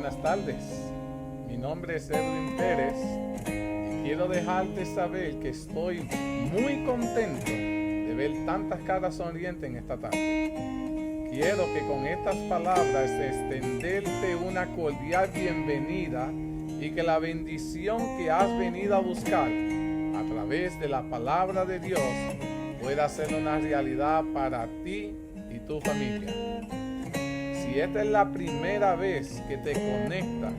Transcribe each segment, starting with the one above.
Buenas tardes, mi nombre es Edwin Pérez y quiero dejarte saber que estoy muy contento de ver tantas caras sonrientes en esta tarde. Quiero que con estas palabras extenderte una cordial bienvenida y que la bendición que has venido a buscar a través de la palabra de Dios pueda ser una realidad para ti y tu familia. Si esta es la primera vez que te conectas,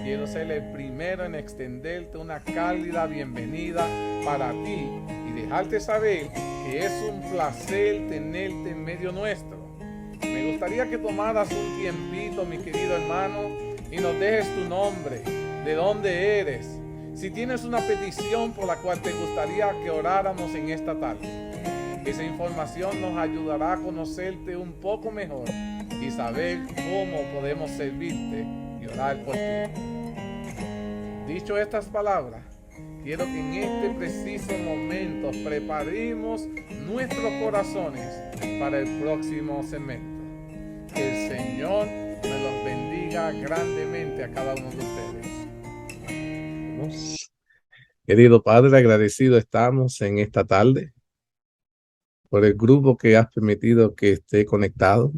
quiero ser el primero en extenderte una cálida bienvenida para ti y dejarte saber que es un placer tenerte en medio nuestro. Me gustaría que tomaras un tiempito, mi querido hermano, y nos dejes tu nombre, de dónde eres, si tienes una petición por la cual te gustaría que oráramos en esta tarde. Esa información nos ayudará a conocerte un poco mejor y saber cómo podemos servirte y orar por ti. Dicho estas palabras, quiero que en este preciso momento preparemos nuestros corazones para el próximo segmento. Que el Señor me los bendiga grandemente a cada uno de ustedes. Querido Padre, agradecido estamos en esta tarde por el grupo que has permitido que esté conectado.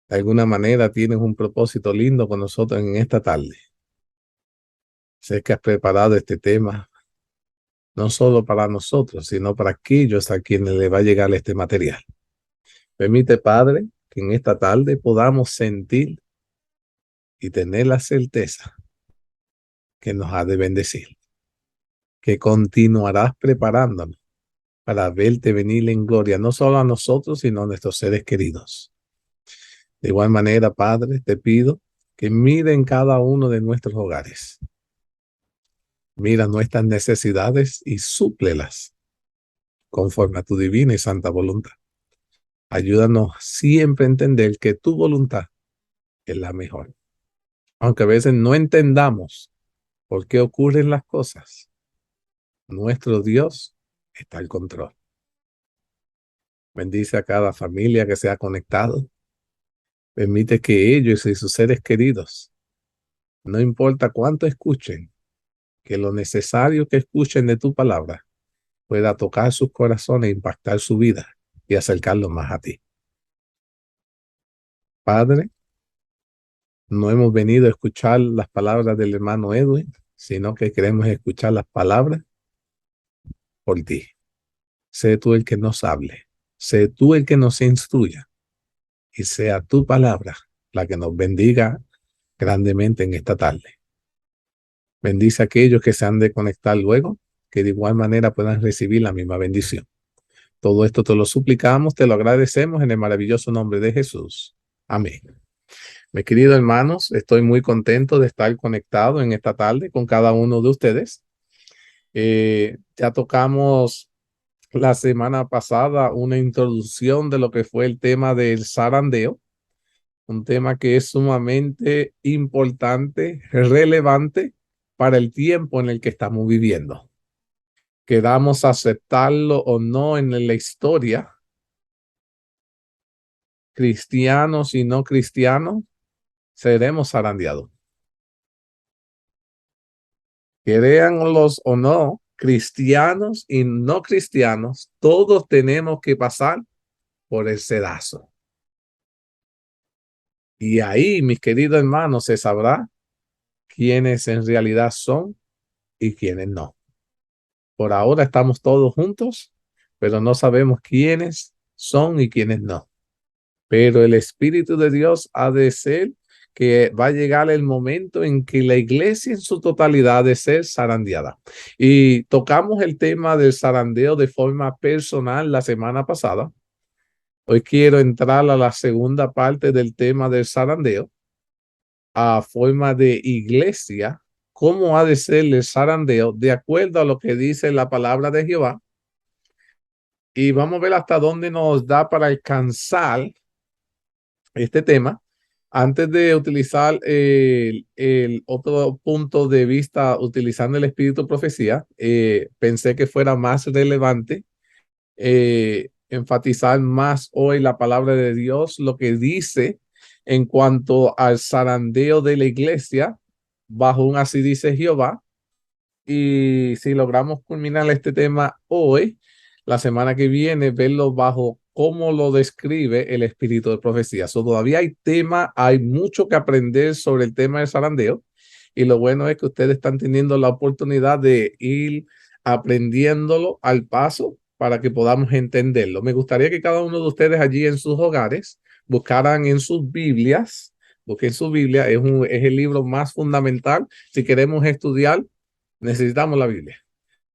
De alguna manera tienes un propósito lindo con nosotros en esta tarde. Sé que has preparado este tema no solo para nosotros, sino para aquellos a quienes le va a llegar este material. Permite, Padre, que en esta tarde podamos sentir y tener la certeza que nos ha de bendecir, que continuarás preparándonos para verte venir en gloria, no solo a nosotros, sino a nuestros seres queridos. De igual manera, Padre, te pido que miren cada uno de nuestros hogares. Mira nuestras necesidades y súplelas conforme a tu divina y santa voluntad. Ayúdanos siempre a entender que tu voluntad es la mejor. Aunque a veces no entendamos por qué ocurren las cosas, nuestro Dios está al control. Bendice a cada familia que se ha conectado. Permite que ellos y sus seres queridos, no importa cuánto escuchen, que lo necesario que escuchen de tu palabra pueda tocar sus corazones, impactar su vida y acercarlos más a ti. Padre, no hemos venido a escuchar las palabras del hermano Edwin, sino que queremos escuchar las palabras por ti. Sé tú el que nos hable, sé tú el que nos instruya y sea tu palabra la que nos bendiga grandemente en esta tarde. Bendice a aquellos que se han de conectar luego, que de igual manera puedan recibir la misma bendición. Todo esto te lo suplicamos, te lo agradecemos en el maravilloso nombre de Jesús. Amén. Mis queridos hermanos, estoy muy contento de estar conectado en esta tarde con cada uno de ustedes. Ya tocamos la semana pasada una introducción de lo que fue el tema del zarandeo, un tema que es sumamente importante, relevante para el tiempo en el que estamos viviendo. Queramos aceptarlo o no en la historia, cristianos y no cristianos, seremos zarandeados. Créanlos o no, cristianos y no cristianos, todos tenemos que pasar por el sedazo. Y ahí, mis queridos hermanos, se sabrá quiénes en realidad son y quiénes no. Por ahora estamos todos juntos, pero no sabemos quiénes son y quiénes no. Pero el Espíritu de Dios ha de ser que va a llegar el momento en que la iglesia en su totalidad ha de ser zarandeada. Y tocamos el tema del zarandeo de forma personal la semana pasada. Hoy quiero entrar a la segunda parte del tema del zarandeo, a forma de iglesia, cómo ha de ser el zarandeo de acuerdo a lo que dice la palabra de Jehová. Y vamos a ver hasta dónde nos da para alcanzar este tema. Antes de utilizar el otro punto de vista utilizando el espíritu de profecía, pensé que fuera más relevante enfatizar más hoy la palabra de Dios, lo que dice en cuanto al zarandeo de la iglesia bajo un así dice Jehová. Y si logramos culminar este tema hoy, la semana que viene, verlo bajo cómo lo describe el espíritu de profecía. Todavía hay tema, hay mucho que aprender sobre el tema del zarandeo. Y lo bueno es que ustedes están teniendo la oportunidad de ir aprendiéndolo al paso para que podamos entenderlo. Me gustaría que cada uno de ustedes allí en sus hogares buscaran en sus Biblias, busquen su Biblia, es el libro más fundamental. Si queremos estudiar, necesitamos la Biblia.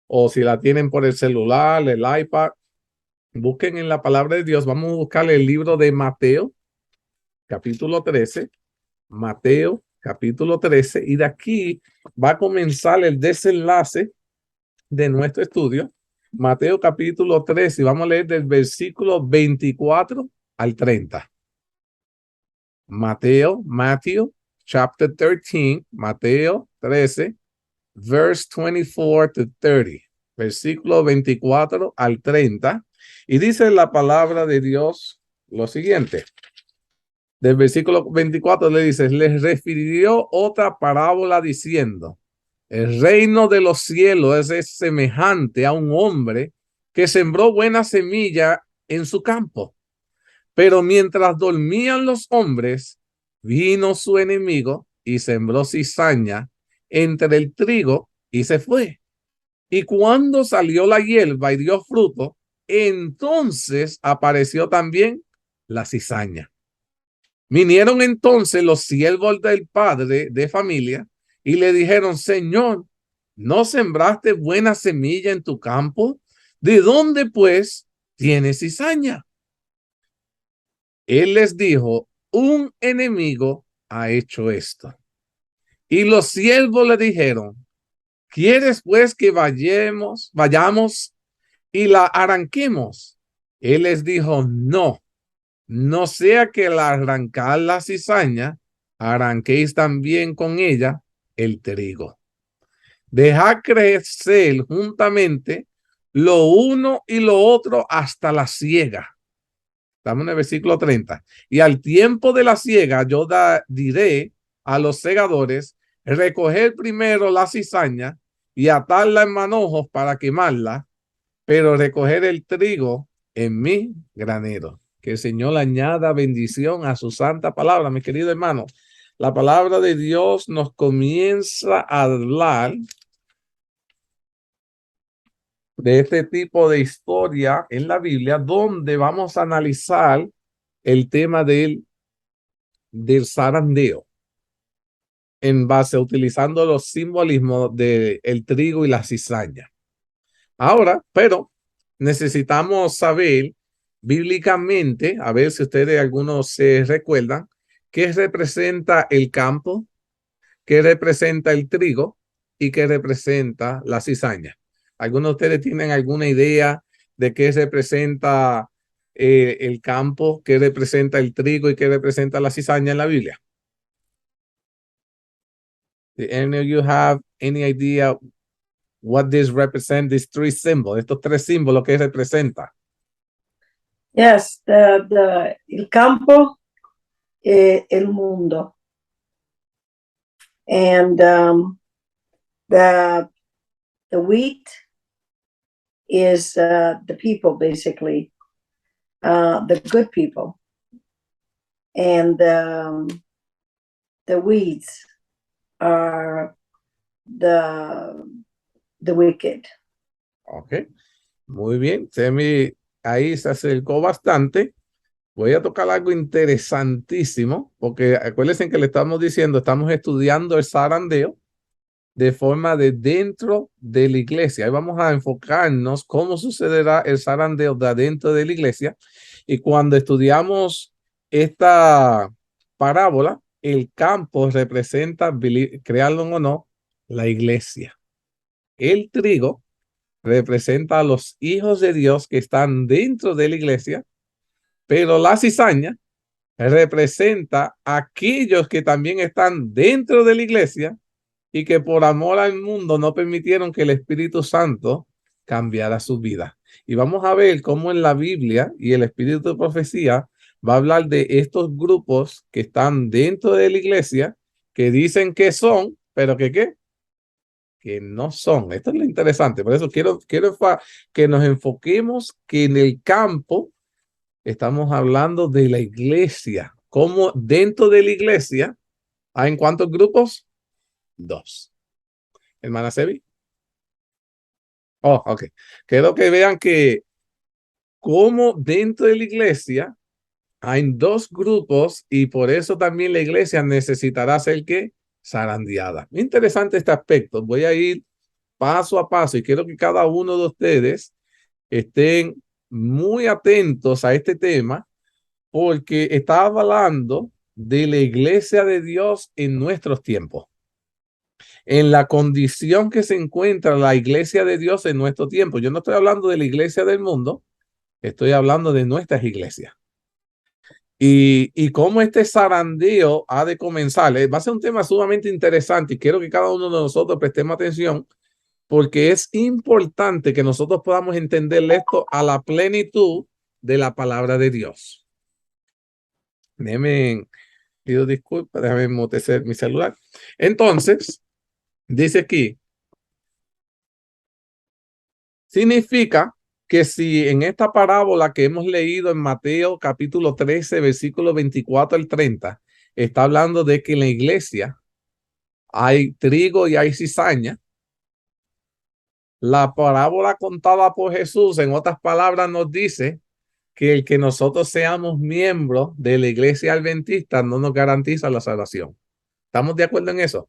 O si la tienen por el celular, el iPad, busquen en la palabra de Dios. Vamos a buscar el libro de Mateo, capítulo 13. Mateo, capítulo 13. Y de aquí va a comenzar el desenlace de nuestro estudio. Mateo, capítulo 13. Y vamos a leer del versículo 24 al 30. Matthew, chapter 13. Mateo 13. Verse 24 to 30, versículo 24 al 30, y dice la palabra de Dios lo siguiente. Del versículo 24 le dice, les refirió otra parábola diciendo, el reino de los cielos es semejante a un hombre que sembró buena semilla en su campo, pero mientras dormían los hombres, vino su enemigo y sembró cizaña entre el trigo y se fue. Y cuando salió la hierba y dio fruto, entonces apareció también la cizaña. Vinieron entonces los siervos del padre de familia y le dijeron, Señor, ¿no sembraste buena semilla en tu campo? ¿De dónde pues tienes cizaña? Él les dijo, un enemigo ha hecho esto. Y los siervos le dijeron, ¿quieres pues que vayamos y la arranquemos? Él les dijo, no sea que al arrancar la cizaña, arranquéis también con ella el trigo. Dejad crecer juntamente lo uno y lo otro hasta la siega. Estamos en el versículo 30. Y al tiempo de la siega yo diré a los segadores, recoger primero la cizaña y atarla en manojos para quemarla, pero recoger el trigo en mi granero. Que el Señor añada bendición a su santa palabra, mi querido hermano. La palabra de Dios nos comienza a hablar de este tipo de historia en la Biblia, donde vamos a analizar el tema del zarandeo en base utilizando los simbolismos del trigo y la cizaña. Ahora, pero necesitamos saber bíblicamente, a ver si ustedes algunos se recuerdan, qué representa el campo, qué representa el trigo y qué representa la cizaña. ¿Algunos de ustedes tienen alguna idea de qué representa el campo, qué representa el trigo y qué representa la cizaña en la Biblia? Do any of you have any idea what this represent, these three symbols, estos tres símbolos que representa? Yes, el campo, el mundo. And the wheat is the people, basically, the good people. And the weeds are the wicked. Ok, muy bien. Semi ahí se acercó bastante. Voy a tocar algo interesantísimo, porque acuérdense que le estamos diciendo, estamos estudiando el zarandeo de forma de dentro de la iglesia. Ahí vamos a enfocarnos cómo sucederá el zarandeo de adentro de la iglesia. Y cuando estudiamos esta parábola, el campo representa, crearlo o no, la iglesia. El trigo representa a los hijos de Dios que están dentro de la iglesia, pero la cizaña representa a aquellos que también están dentro de la iglesia y que por amor al mundo no permitieron que el Espíritu Santo cambiara su vida. Y vamos a ver cómo en la Biblia y el espíritu de profecía va a hablar de estos grupos que están dentro de la iglesia, que dicen que son, pero que ¿qué? Que no son. Esto es lo interesante. Por eso quiero que nos enfoquemos que en el campo estamos hablando de la iglesia. Como dentro de la iglesia, ¿hay en cuántos grupos? 2. Hermana Sebi. Oh, ok. Quiero que vean que como dentro de la iglesia hay 2 grupos y por eso también la iglesia necesitará ser que zarandeada. Interesante este aspecto. Voy a ir paso a paso y quiero que cada uno de ustedes estén muy atentos a este tema porque está hablando de la iglesia de Dios en nuestros tiempos, en la condición que se encuentra la iglesia de Dios en nuestro tiempo. Yo no estoy hablando de la iglesia del mundo, estoy hablando de nuestras iglesias. Y cómo este zarandeo ha de comenzar. Va a ser un tema sumamente interesante y quiero que cada uno de nosotros prestemos atención porque es importante que nosotros podamos entender esto a la plenitud de la palabra de Dios. Pido disculpas, déjame mutecer mi celular. Entonces, dice aquí, significa que si en esta parábola que hemos leído en Mateo capítulo 13, versículo 24 al 30, está hablando de que en la iglesia hay trigo y hay cizaña. La parábola contada por Jesús, en otras palabras, nos dice que el que nosotros seamos miembros de la iglesia adventista no nos garantiza la salvación. ¿Estamos de acuerdo en eso?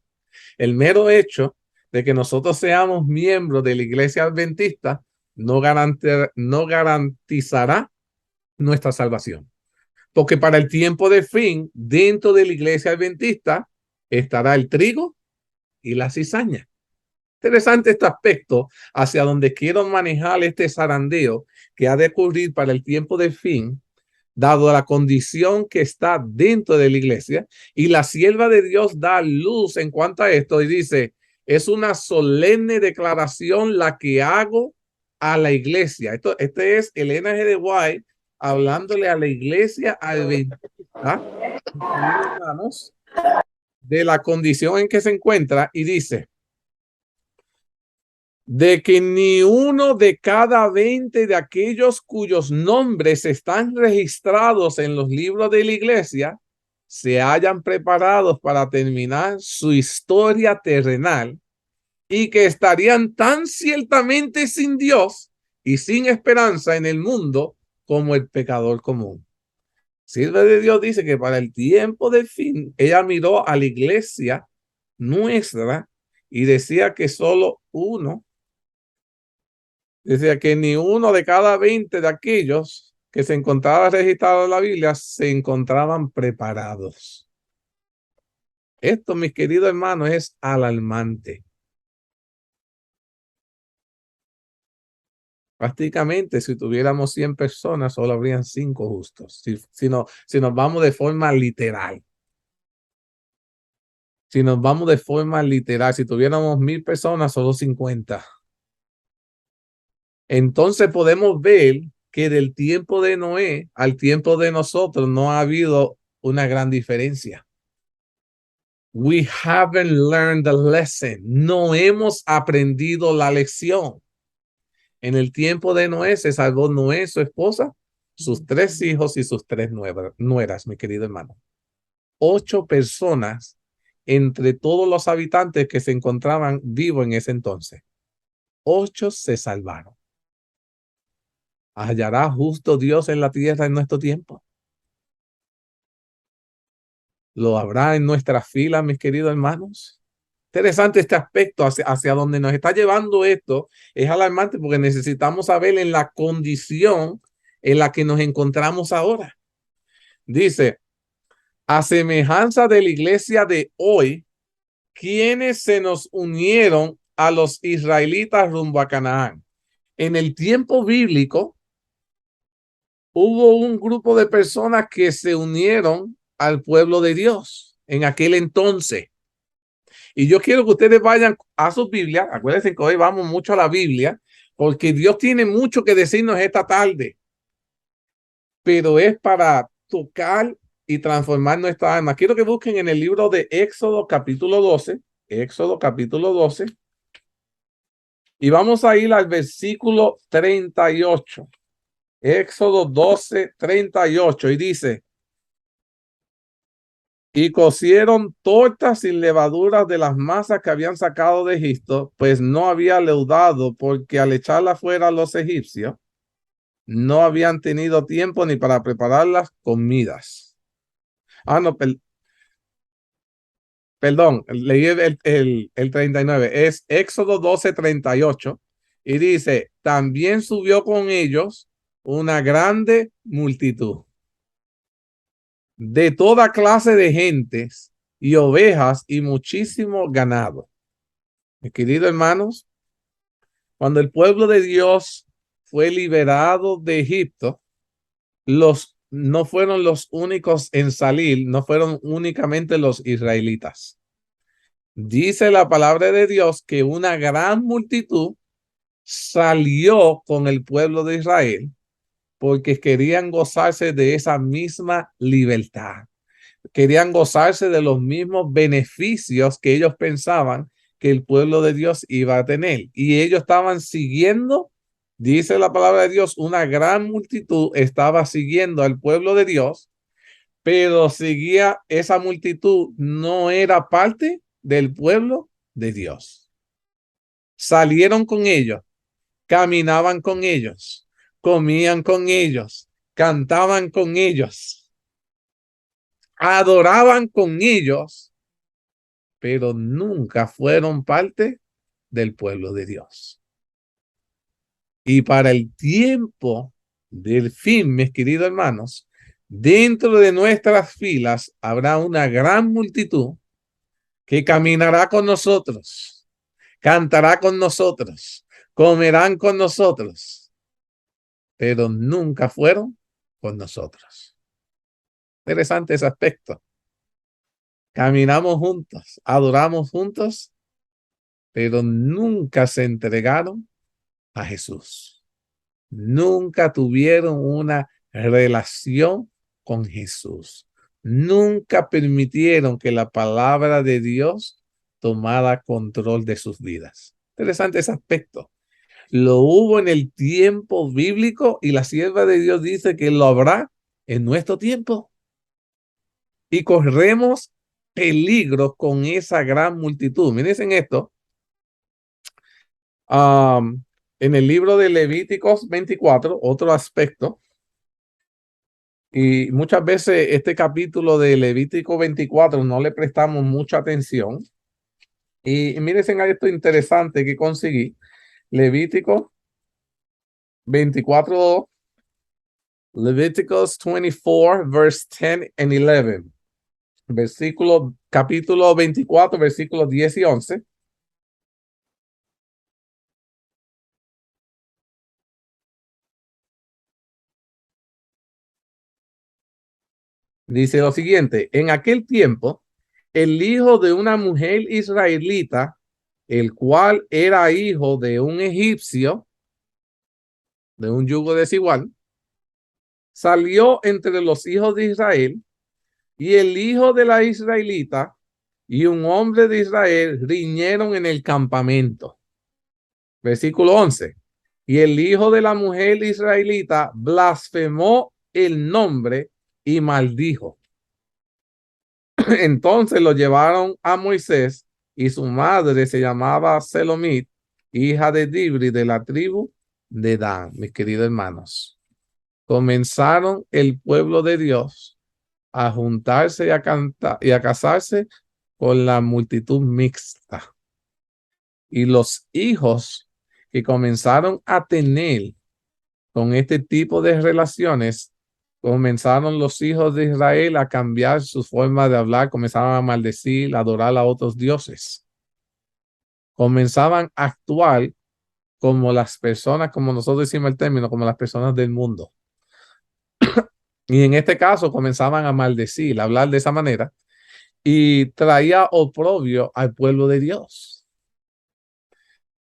El mero hecho de que nosotros seamos miembros de la iglesia adventista no garantizará nuestra salvación. Porque para el tiempo de fin, dentro de la iglesia adventista, estará el trigo y la cizaña. Interesante este aspecto hacia donde quiero manejar este zarandeo que ha de ocurrir para el tiempo de fin, dado la condición que está dentro de la iglesia. Y la sierva de Dios da luz en cuanto a esto y dice, es una solemne declaración la que hago a la iglesia. Este es Elena G. de White hablándole a la iglesia adventista, hermanos, de la condición en que se encuentra y dice, de que ni uno de cada 20 de aquellos cuyos nombres están registrados en los libros de la iglesia se hayan preparados para terminar su historia terrenal y que estarían tan ciertamente sin Dios y sin esperanza en el mundo como el pecador común. Sierva de Dios dice que para el tiempo de fin, ella miró a la iglesia nuestra y decía que solo uno, decía que ni uno de cada 20 de aquellos que se encontraban registrados en la Biblia se encontraban preparados. Esto, mis queridos hermanos, es alarmante. Prácticamente, si tuviéramos 100 personas, solo habrían 5 justos. Si nos vamos de forma literal. Si nos vamos de forma literal, si tuviéramos 1000 personas, solo 50. Entonces podemos ver que del tiempo de Noé al tiempo de nosotros no ha habido una gran diferencia. We haven't learned the lesson. No hemos aprendido la lección. En el tiempo de Noé se salvó Noé, su esposa, sus 3 hijos y sus 3 nueras, mi querido hermano. 8 personas entre todos los habitantes que se encontraban vivos en ese entonces. 8 se salvaron. ¿Hallará justo Dios en la tierra en nuestro tiempo? ¿Lo habrá en nuestras filas, mis queridos hermanos? Interesante este aspecto hacia donde nos está llevando esto. Es alarmante porque necesitamos saber en la condición en la que nos encontramos ahora. Dice, a semejanza de la iglesia de hoy, quienes se nos unieron a los israelitas rumbo a Canaán. En el tiempo bíblico, hubo un grupo de personas que se unieron al pueblo de Dios en aquel entonces. Y yo quiero que ustedes vayan a sus Biblias. Acuérdense que hoy vamos mucho a la Biblia, porque Dios tiene mucho que decirnos esta tarde. Pero es para tocar y transformar nuestra alma. Quiero que busquen en el libro de Éxodo capítulo 12, Éxodo capítulo 12, y vamos a ir al versículo 38. Éxodo 12, 38, y dice: y cocieron tortas sin levaduras de las masas que habían sacado de Egipto, pues no había leudado, porque al echarla fuera a los egipcios, no habían tenido tiempo ni para preparar las comidas. No, perdón, leí el 39, es Éxodo 12, 38, y dice: también subió con ellos una grande multitud de toda clase de gentes y ovejas y muchísimo ganado. Mis queridos hermanos, cuando el pueblo de Dios fue liberado de Egipto, no fueron los únicos en salir, no fueron únicamente los israelitas. Dice la palabra de Dios que una gran multitud salió con el pueblo de Israel porque querían gozarse de esa misma libertad. Querían gozarse de los mismos beneficios que ellos pensaban que el pueblo de Dios iba a tener. Y ellos estaban siguiendo, dice la palabra de Dios, una gran multitud estaba siguiendo al pueblo de Dios, pero esa multitud no era parte del pueblo de Dios. Salieron con ellos, caminaban con ellos, comían con ellos, cantaban con ellos, adoraban con ellos, pero nunca fueron parte del pueblo de Dios. Y para el tiempo del fin, mis queridos hermanos, dentro de nuestras filas habrá una gran multitud que caminará con nosotros, cantará con nosotros, comerán con nosotros, pero nunca fueron con nosotros. Interesante ese aspecto. Caminamos juntos, adoramos juntos, pero nunca se entregaron a Jesús. Nunca tuvieron una relación con Jesús. Nunca permitieron que la palabra de Dios tomara control de sus vidas. Interesante ese aspecto. Lo hubo en el tiempo bíblico y la sierva de Dios dice que lo habrá en nuestro tiempo. Y corremos peligro con esa gran multitud. Miren esto. En el libro de Levíticos 24, otro aspecto, y muchas veces este capítulo de Levítico 24 no le prestamos mucha atención. Y miren esto interesante que conseguí. Levítico 24, Leviticus 24, verse 10 and 11. Capítulo 24, versículos 10 y 11. Dice lo siguiente: en aquel tiempo, el hijo de una mujer israelita, el cual era hijo de un egipcio, de un yugo desigual, salió entre los hijos de Israel, y el hijo de la israelita y un hombre de Israel riñeron en el campamento. Versículo 11. Y el hijo de la mujer israelita blasfemó el nombre y maldijo. Entonces lo llevaron a Moisés, y su madre se llamaba Selomit, hija de Dibri, de la tribu de Dan. Mis queridos hermanos, comenzaron el pueblo de Dios a juntarse y a casarse con la multitud mixta. Y los hijos que comenzaron a tener con este tipo de relaciones, comenzaron los hijos de Israel a cambiar su forma de hablar, comenzaban a maldecir, a adorar a otros dioses. Comenzaban a actuar como las personas, como nosotros decimos el término, como las personas del mundo. Y en este caso comenzaban a maldecir, a hablar de esa manera, y traía oprobio al pueblo de Dios.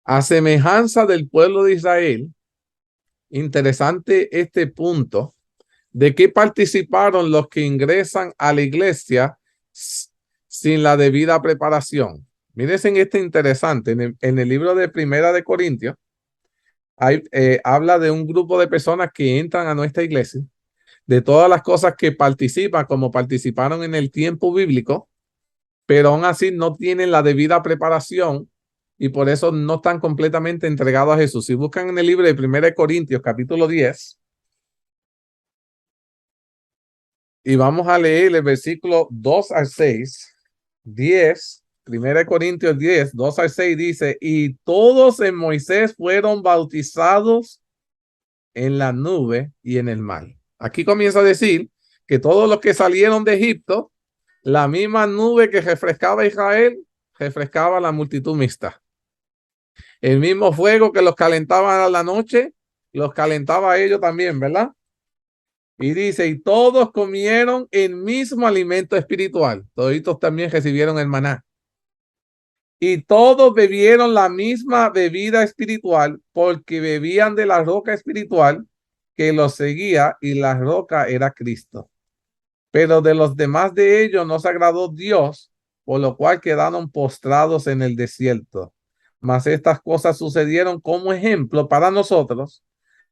A semejanza del pueblo de Israel, interesante este punto. ¿De qué participaron los que ingresan a la iglesia sin la debida preparación? Miren este interesante. En el libro de Primera de Corintios, habla de un grupo de personas que entran a nuestra iglesia, de todas las cosas que participan, como participaron en el tiempo bíblico, pero aún así no tienen la debida preparación y por eso no están completamente entregados a Jesús. Si buscan en el libro de 1 Corintios, capítulo 10, y vamos a leer el versículo 2 al 6, 10, 1 Corintios 10, 2 al 6 dice, y todos en Moisés fueron bautizados en la nube y en el mar. Aquí comienza a decir que todos los que salieron de Egipto, la misma nube que refrescaba a Israel, refrescaba a la multitud mixta. El mismo fuego que los calentaba a la noche, los calentaba a ellos también, ¿verdad? Y dice, y todos comieron el mismo alimento espiritual. Toditos también recibieron el maná. Y todos bebieron la misma bebida espiritual porque bebían de la roca espiritual que los seguía y la roca era Cristo. Pero de los demás de ellos no se agradó Dios, por lo cual quedaron postrados en el desierto. Mas estas cosas sucedieron como ejemplo para nosotros,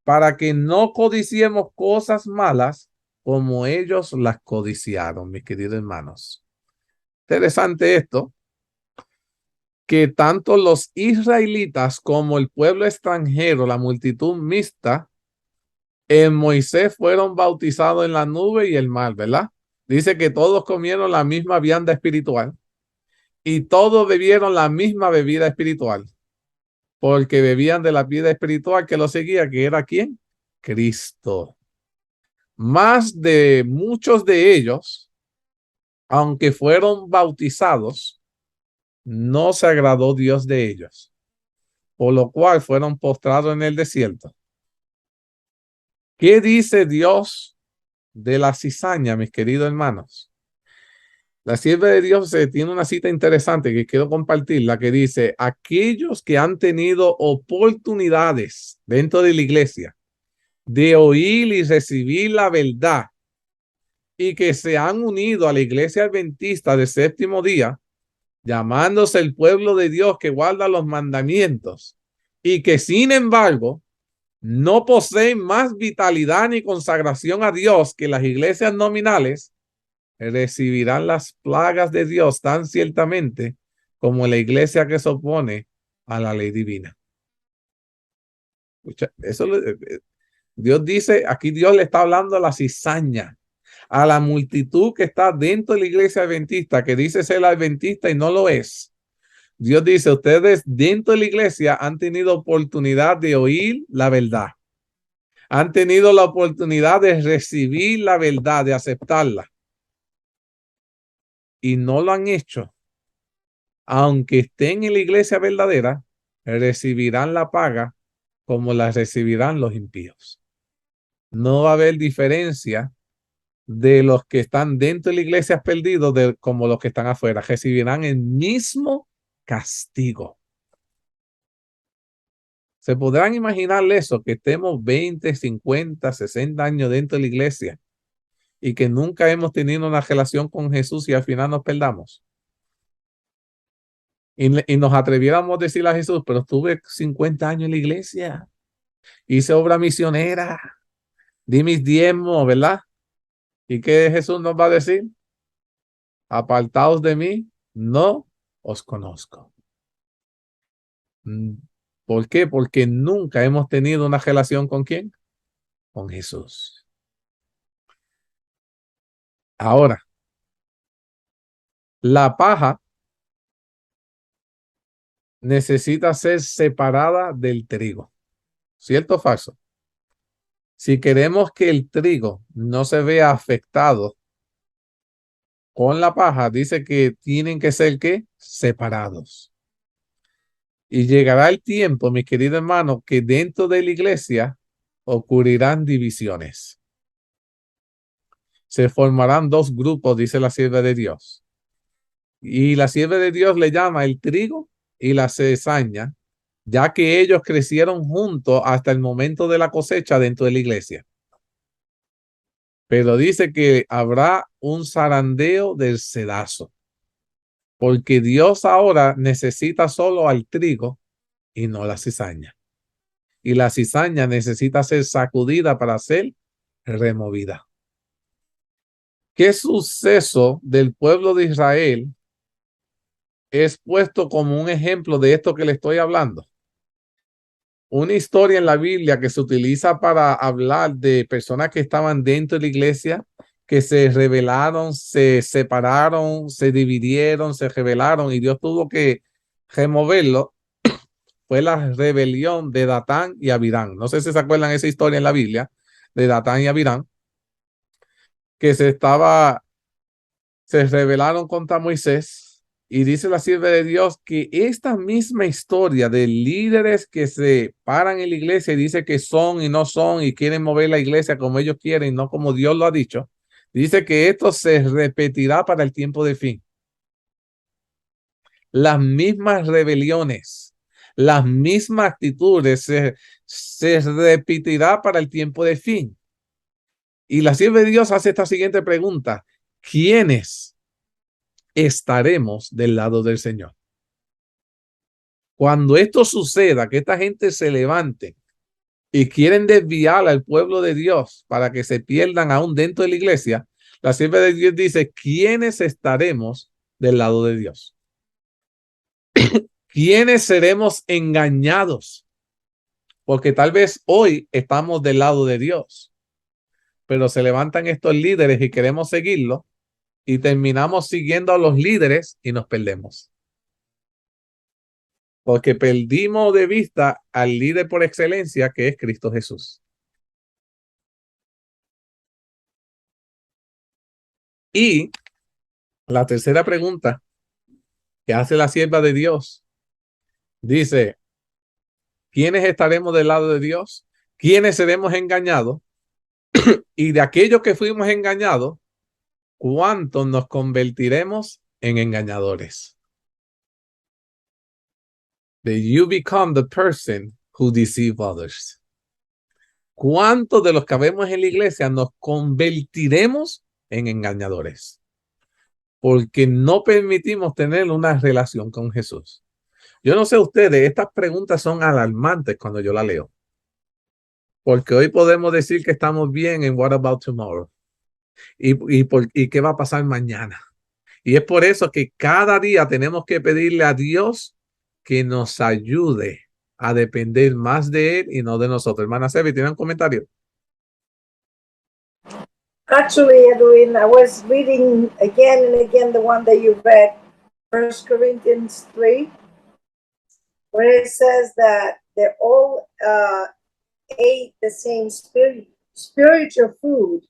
para que no codiciemos cosas malas como ellos las codiciaron, mis queridos hermanos. Interesante esto, que tanto los israelitas como el pueblo extranjero, la multitud mixta, en Moisés fueron bautizados en la nube y el mar, ¿verdad? Dice que todos comieron la misma vianda espiritual y todos bebieron la misma bebida espiritual, porque bebían de la vida espiritual que lo seguía, que era ¿quién? Cristo. Más de muchos de ellos, aunque fueron bautizados, no se agradó Dios de ellos, por lo cual fueron postrados en el desierto. ¿Qué dice Dios de la cizaña, mis queridos hermanos? La sierva de Dios tiene una cita interesante que quiero compartir, la que dice, aquellos que han tenido oportunidades dentro de la iglesia de oír y recibir la verdad y que se han unido a la iglesia adventista del séptimo día, llamándose el pueblo de Dios que guarda los mandamientos y que sin embargo no poseen más vitalidad ni consagración a Dios que las iglesias nominales, recibirán las plagas de Dios tan ciertamente como la iglesia que se opone a la ley divina. Eso Dios dice, aquí Dios le está hablando a la cizaña, a la multitud que está dentro de la iglesia adventista, que dice ser adventista y no lo es. Dios dice, ustedes dentro de la iglesia han tenido oportunidad de oír la verdad. Han tenido la oportunidad de recibir la verdad, de aceptarla. Y no lo han hecho. Aunque estén en la iglesia verdadera, recibirán la paga como la recibirán los impíos. No va a haber diferencia de los que están dentro de la iglesia perdidos como los que están afuera. Recibirán el mismo castigo. ¿Se podrán imaginar eso? Que estemos 20, 50, 60 años dentro de la iglesia y que nunca hemos tenido una relación con Jesús y al final nos perdamos. Y nos atreviéramos a decirle a Jesús, pero estuve 50 años en la iglesia, hice obra misionera, di mis diezmos, ¿verdad? ¿Y qué Jesús nos va a decir? Apartaos de mí, no os conozco. ¿Por qué? Porque nunca hemos tenido una relación con ¿quién? Con Jesús. Ahora, la paja necesita ser separada del trigo. ¿Cierto o falso? Si queremos que el trigo no se vea afectado con la paja, dice que tienen que ser ¿qué? Separados. Y llegará el tiempo, mis queridos hermanos, que dentro de la iglesia ocurrirán divisiones. Se formarán dos grupos, dice la sierva de Dios. Y la sierva de Dios le llama el trigo y la cizaña, ya que ellos crecieron juntos hasta el momento de la cosecha dentro de la iglesia. pero dice que habrá un zarandeo del cedazo, porque Dios ahora necesita solo al trigo y no la cizaña. Y la cizaña necesita ser sacudida para ser removida. ¿Qué suceso del pueblo de Israel es puesto como un ejemplo de esto que le estoy hablando? Una historia en la Biblia que se utiliza para hablar de personas que estaban dentro de la iglesia, que se rebelaron, se separaron, se dividieron, se rebelaron y Dios tuvo que removerlo. Fue la rebelión de Datán y Abirán. No sé si se acuerdan esa historia en la Biblia de Datán y Abirán, que se rebelaron contra Moisés, y dice la sierva de Dios que esta misma historia de líderes que se paran en la iglesia y dice que son y no son y quieren mover la iglesia como ellos quieren y no como Dios lo ha dicho, dice que esto se repetirá para el tiempo de fin. Las mismas rebeliones, las mismas actitudes se repetirá para el tiempo de fin. Y la sierva de Dios hace esta siguiente pregunta: ¿quiénes estaremos del lado del Señor? Cuando esto suceda, que esta gente se levante y quieren desviar al pueblo de Dios para que se pierdan aún dentro de la iglesia, la sierva de Dios dice: ¿quiénes estaremos del lado de Dios? ¿Quiénes seremos engañados? Porque tal vez hoy estamos del lado de Dios, pero se levantan estos líderes y queremos seguirlo y terminamos siguiendo a los líderes y nos perdemos. Porque perdimos de vista al líder por excelencia, que es Cristo Jesús. Y la tercera pregunta que hace la sierva de Dios dice: ¿quiénes estaremos del lado de Dios? ¿Quiénes seremos engañados? Y de aquellos que fuimos engañados, ¿cuántos nos convertiremos en engañadores? That you become the person who deceive others. ¿Cuántos de los que vemos en la iglesia nos convertiremos en engañadores? Porque no permitimos tener una relación con Jesús. Yo no sé ustedes, estas preguntas son alarmantes cuando yo las leo. Porque hoy podemos decir que estamos bien en What About Tomorrow. ¿Y qué va a pasar mañana? Y es por eso que cada día tenemos que pedirle a Dios que nos ayude a depender más de Él y no de nosotros. Hermana Sebi, ¿tiene un comentario? Actually, Edwin, I was reading again and again the one that you read, 1 Corinthians 3, where it says that they all ate the same spiritual food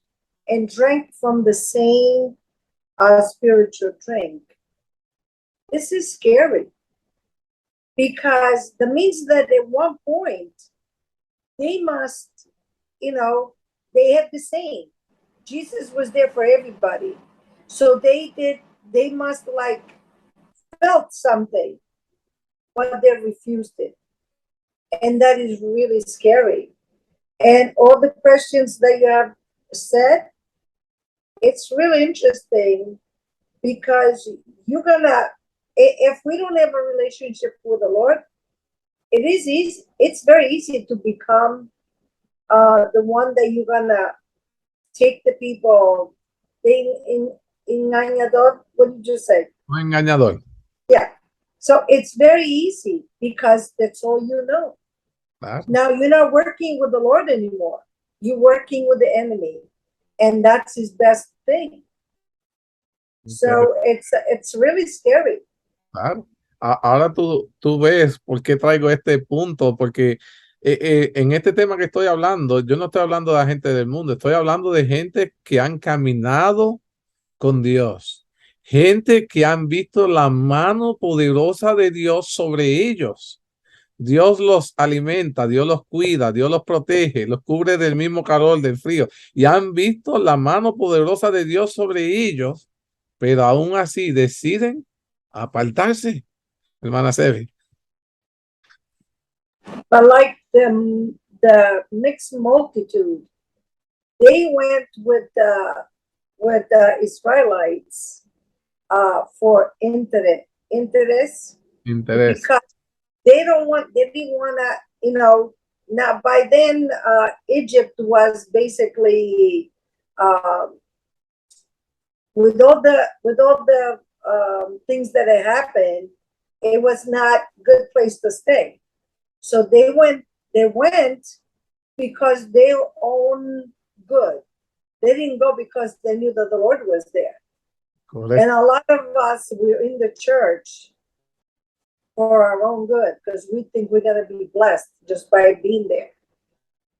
and drank from the same spiritual drink. This is scary because that means that at one point they must, they have the same. Jesus was there for everybody. So they must felt something, but they refused it. And that is really scary. And all the questions that you have said, it's really interesting because if we don't have a relationship with the Lord, it is easy. It's very easy to become the one that you're gonna take the people in engañador. What did you say? Engañador. Yeah. So it's very easy because that's all you know. Claro. Now you're not working with the Lord anymore. You're working with the enemy, and that's his best thing. Okay. So it's really scary. Claro. Ahora tú ves por qué traigo este punto, porque en este tema que estoy hablando, yo no estoy hablando de la gente del mundo, estoy hablando de gente que han caminado con Dios, gente que han visto la mano poderosa de Dios sobre ellos. Dios los alimenta, Dios los cuida, Dios los protege, los cubre del mismo calor, del frío, y han visto la mano poderosa de Dios sobre ellos, pero aún así deciden apartarse. Hermana Sevi. But like the mixed multitude, they went with the Israelites for interest Interés. because they didn't want to, now by then Egypt was basically with all the things that had happened, it was not a good place to stay. So they went because they own good. They didn't go because they knew that the Lord was there. Correcto. And a lot of us, we're in the church for our own good because we think we're going to be blessed just by being there.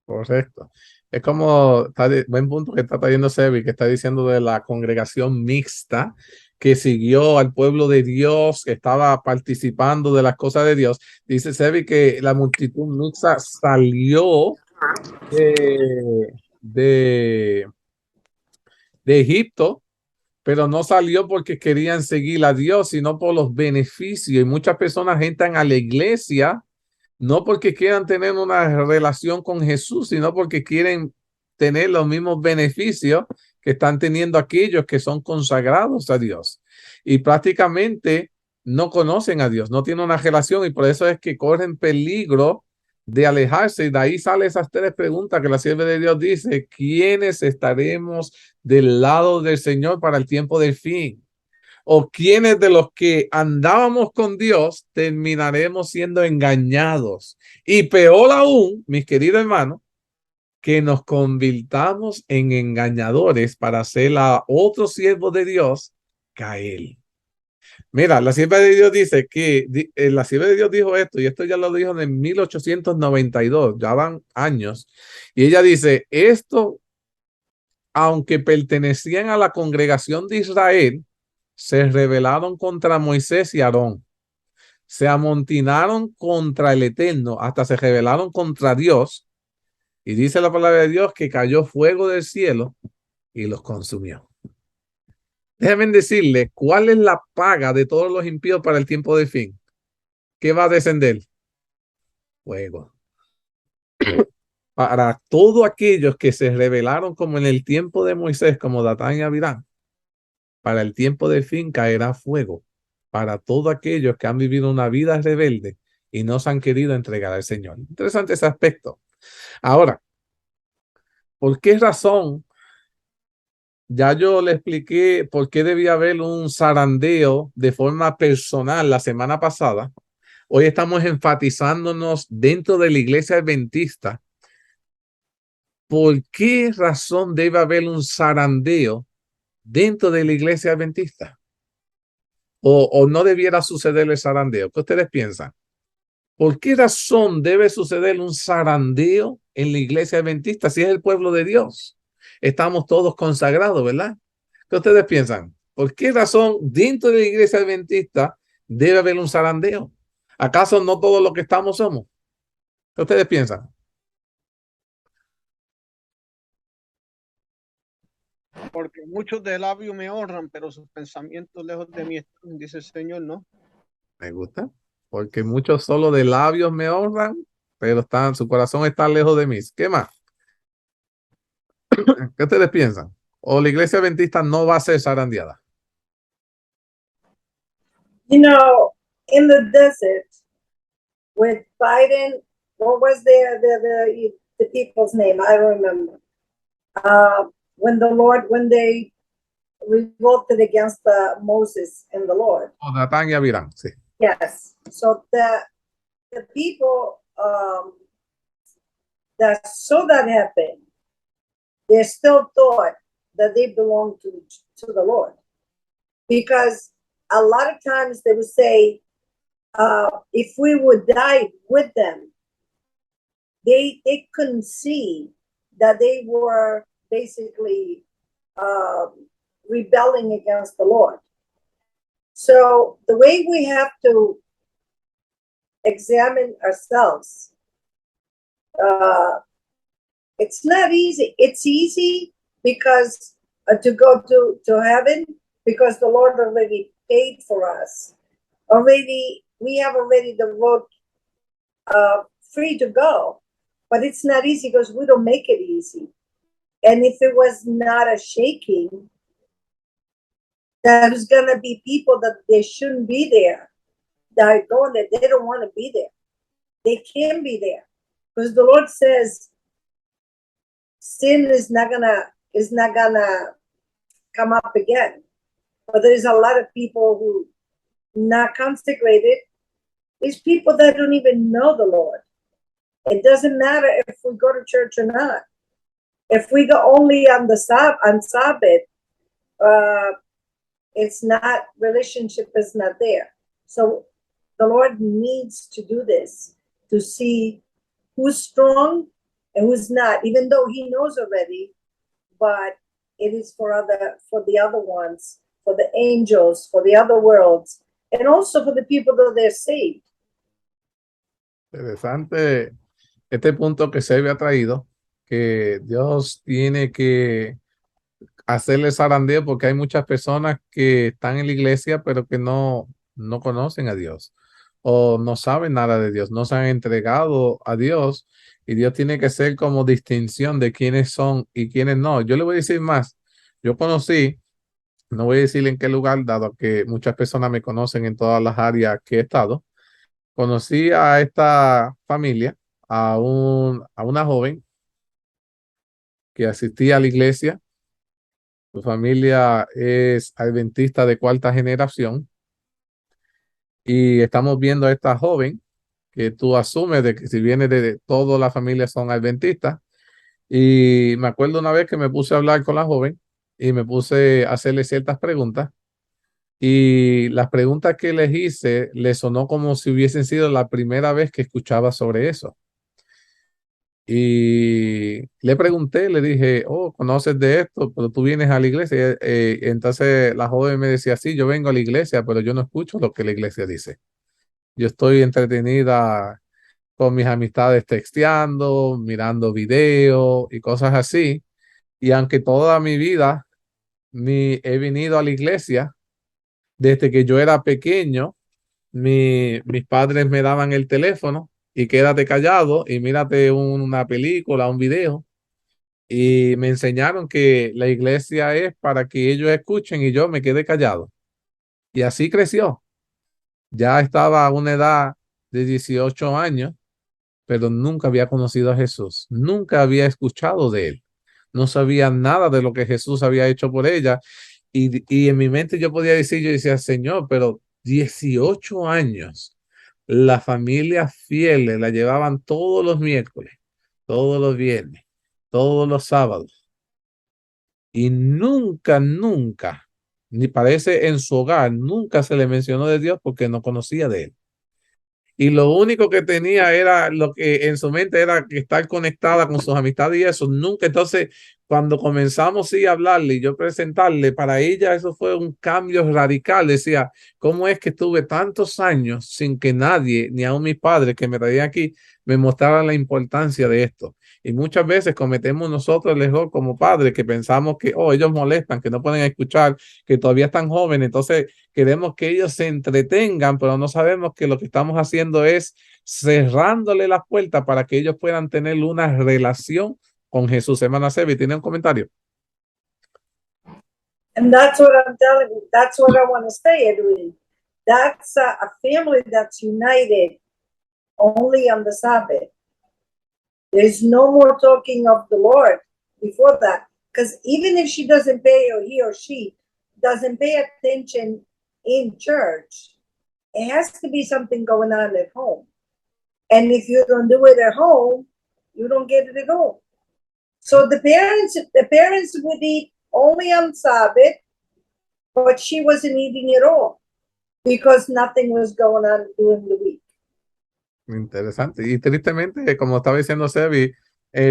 Correcto. Es como, buen punto que está trayendo Sebi, que está diciendo de la congregación mixta que siguió al pueblo de Dios, que estaba participando de las cosas de Dios. Dice Sebi que la multitud mixta salió de Egipto, pero no salió porque querían seguir a Dios, sino por los beneficios. Y muchas personas entran a la iglesia no porque quieran tener una relación con Jesús, sino porque quieren tener los mismos beneficios que están teniendo aquellos que son consagrados a Dios. Y prácticamente no conocen a Dios, no tienen una relación, y por eso es que corren peligro de alejarse. Y de ahí salen esas tres preguntas que la sierva de Dios dice: ¿quiénes estaremos del lado del Señor para el tiempo del fin? ¿O quiénes de los que andábamos con Dios terminaremos siendo engañados? Y peor aún, mis queridos hermanos, que nos convirtamos en engañadores para hacer a otros siervos de Dios caer. Mira, la sierva de Dios dice que la sierva de Dios dijo esto, y esto ya lo dijo en 1892, ya van años, y ella dice: esto, aunque pertenecían a la congregación de Israel, se rebelaron contra Moisés y Aarón, se amontinaron contra el Eterno, hasta se rebelaron contra Dios, y dice la palabra de Dios que cayó fuego del cielo y los consumió. Déjenme decirle cuál es la paga de todos los impíos para el tiempo de fin. ¿Qué va a descender? Fuego. Para todos aquellos que se rebelaron como en el tiempo de Moisés, como Datán y Abirán, para el tiempo del fin caerá fuego. Para todos aquellos que han vivido una vida rebelde y no se han querido entregar al Señor. Interesante ese aspecto. Ahora, ¿por qué razón? Ya yo le expliqué por qué debía haber un zarandeo de forma personal la semana pasada. Hoy estamos enfatizándonos dentro de la iglesia adventista. ¿Por qué razón debe haber un zarandeo dentro de la iglesia adventista? O no debiera suceder el zarandeo. ¿Qué ustedes piensan? ¿Por qué razón debe suceder un zarandeo en la iglesia adventista si es el pueblo de Dios? Estamos todos consagrados, ¿verdad? ¿Qué ustedes piensan? ¿Por qué razón dentro de la iglesia adventista debe haber un zarandeo? ¿Acaso no todos los que estamos somos? ¿Qué ustedes piensan? Porque muchos de labios me honran, pero sus pensamientos lejos de mí están, dice el Señor, ¿no? Me gusta. Porque muchos solo de labios me honran, pero su corazón está lejos de mí. ¿Qué más? ¿Qué ustedes piensan? ¿O la iglesia adventista no va a ser zarandeada? In the desert with Biden, what was the people's name? I don't remember. When they revolted against Moses and the Lord. O Datán y Abirán, sí. Yes. So the people that saw that happen, they still thought that they belonged to the Lord. Because a lot of times they would say, if we would die with them, they couldn't see that they were basically rebelling against the Lord. So the way we have to examine ourselves, it's not easy. It's easy because to go to heaven, because the Lord already paid for us. We have already the road free to go, but it's not easy because we don't make it easy. And if it was not a shaking, there's gonna be people that they shouldn't be there. They're going there, they don't want to be there. They can be there. Because the Lord says sin is not gonna come up again. But there's a lot of people who not consecrated. There's people that don't even know the Lord. It doesn't matter if we go to church or not. If we go only on Sabbath, it's not, relationship is not there. So the Lord needs to do this to see who's strong and who's not, even though he knows already, but it is for the other ones, for the angels, for the other worlds, and also for the people that they're saved. Interesante este punto que se ha traído, que Dios tiene que hacerle zarandeo porque hay muchas personas que están en la iglesia pero que no conocen a Dios o no saben nada de Dios, no se han entregado a Dios, y Dios tiene que hacer como distinción de quiénes son y quiénes no. Yo le voy a decir más. Yo conocí, no voy a decir en qué lugar, dado que muchas personas me conocen en todas las áreas que he estado. Conocí a esta familia, a una joven que asistía a la iglesia. Su familia es adventista de cuarta generación. Y estamos viendo a esta joven que tú asumes de que si viene de toda la familia son adventistas. Y me acuerdo una vez que me puse a hablar con la joven y me puse a hacerle ciertas preguntas. Y las preguntas que les hice le sonó como si hubiesen sido la primera vez que escuchaba sobre eso. Y le pregunté, le dije, oh, ¿conoces de esto? Pero tú vienes a la iglesia. Entonces la joven me decía, sí, yo vengo a la iglesia, pero yo no escucho lo que la iglesia dice. Yo estoy entretenida con mis amistades texteando, mirando videos y cosas así. Y aunque toda mi vida he venido a la iglesia, desde que yo era pequeño, mis padres me daban el teléfono y quédate callado y mírate una película, un video. Y me enseñaron que la iglesia es para que ellos escuchen y yo me quedé callado. Y así creció. Ya estaba a una edad de 18 años, pero nunca había conocido a Jesús. Nunca había escuchado de él. No sabía nada de lo que Jesús había hecho por ella. Y en mi mente yo podía decir, yo decía, Señor, pero 18 años, la familia fieles la llevaban todos los miércoles, todos los viernes, todos los sábados. Y nunca, ni parece en su hogar, nunca se le mencionó de Dios porque no conocía de él. Y lo único que tenía era lo que en su mente era que estar conectada con sus amistades y eso. Nunca. Entonces, cuando comenzamos sí, a hablarle y yo presentarle, para ella eso fue un cambio radical. Decía, ¿cómo es que estuve tantos años sin que nadie, ni aun mis padres que me traían aquí, me mostraran la importancia de esto? Y muchas veces cometemos nosotros el error como padres que pensamos que, oh, ellos molestan, que no pueden escuchar, que todavía están jóvenes. Entonces, queremos que ellos se entretengan, pero no sabemos que lo que estamos haciendo es cerrándole las puertas para que ellos puedan tener una relación con Jesús. Hermana Sebi, ¿tiene un comentario? And that's what I'm telling you. That's what I want to say, Edwin. That's a family that's united only on the Sabbath. There's no more talking of the Lord before that. Because even if she doesn't pay, or he or she doesn't pay attention in church, it has to be something going on at home. And if you don't do it at home, you don't get it at home. So the parents would eat only on Sabbath, but she wasn't eating at all because nothing was going on during the week. Interesante. Y tristemente, como estaba diciendo Sebi,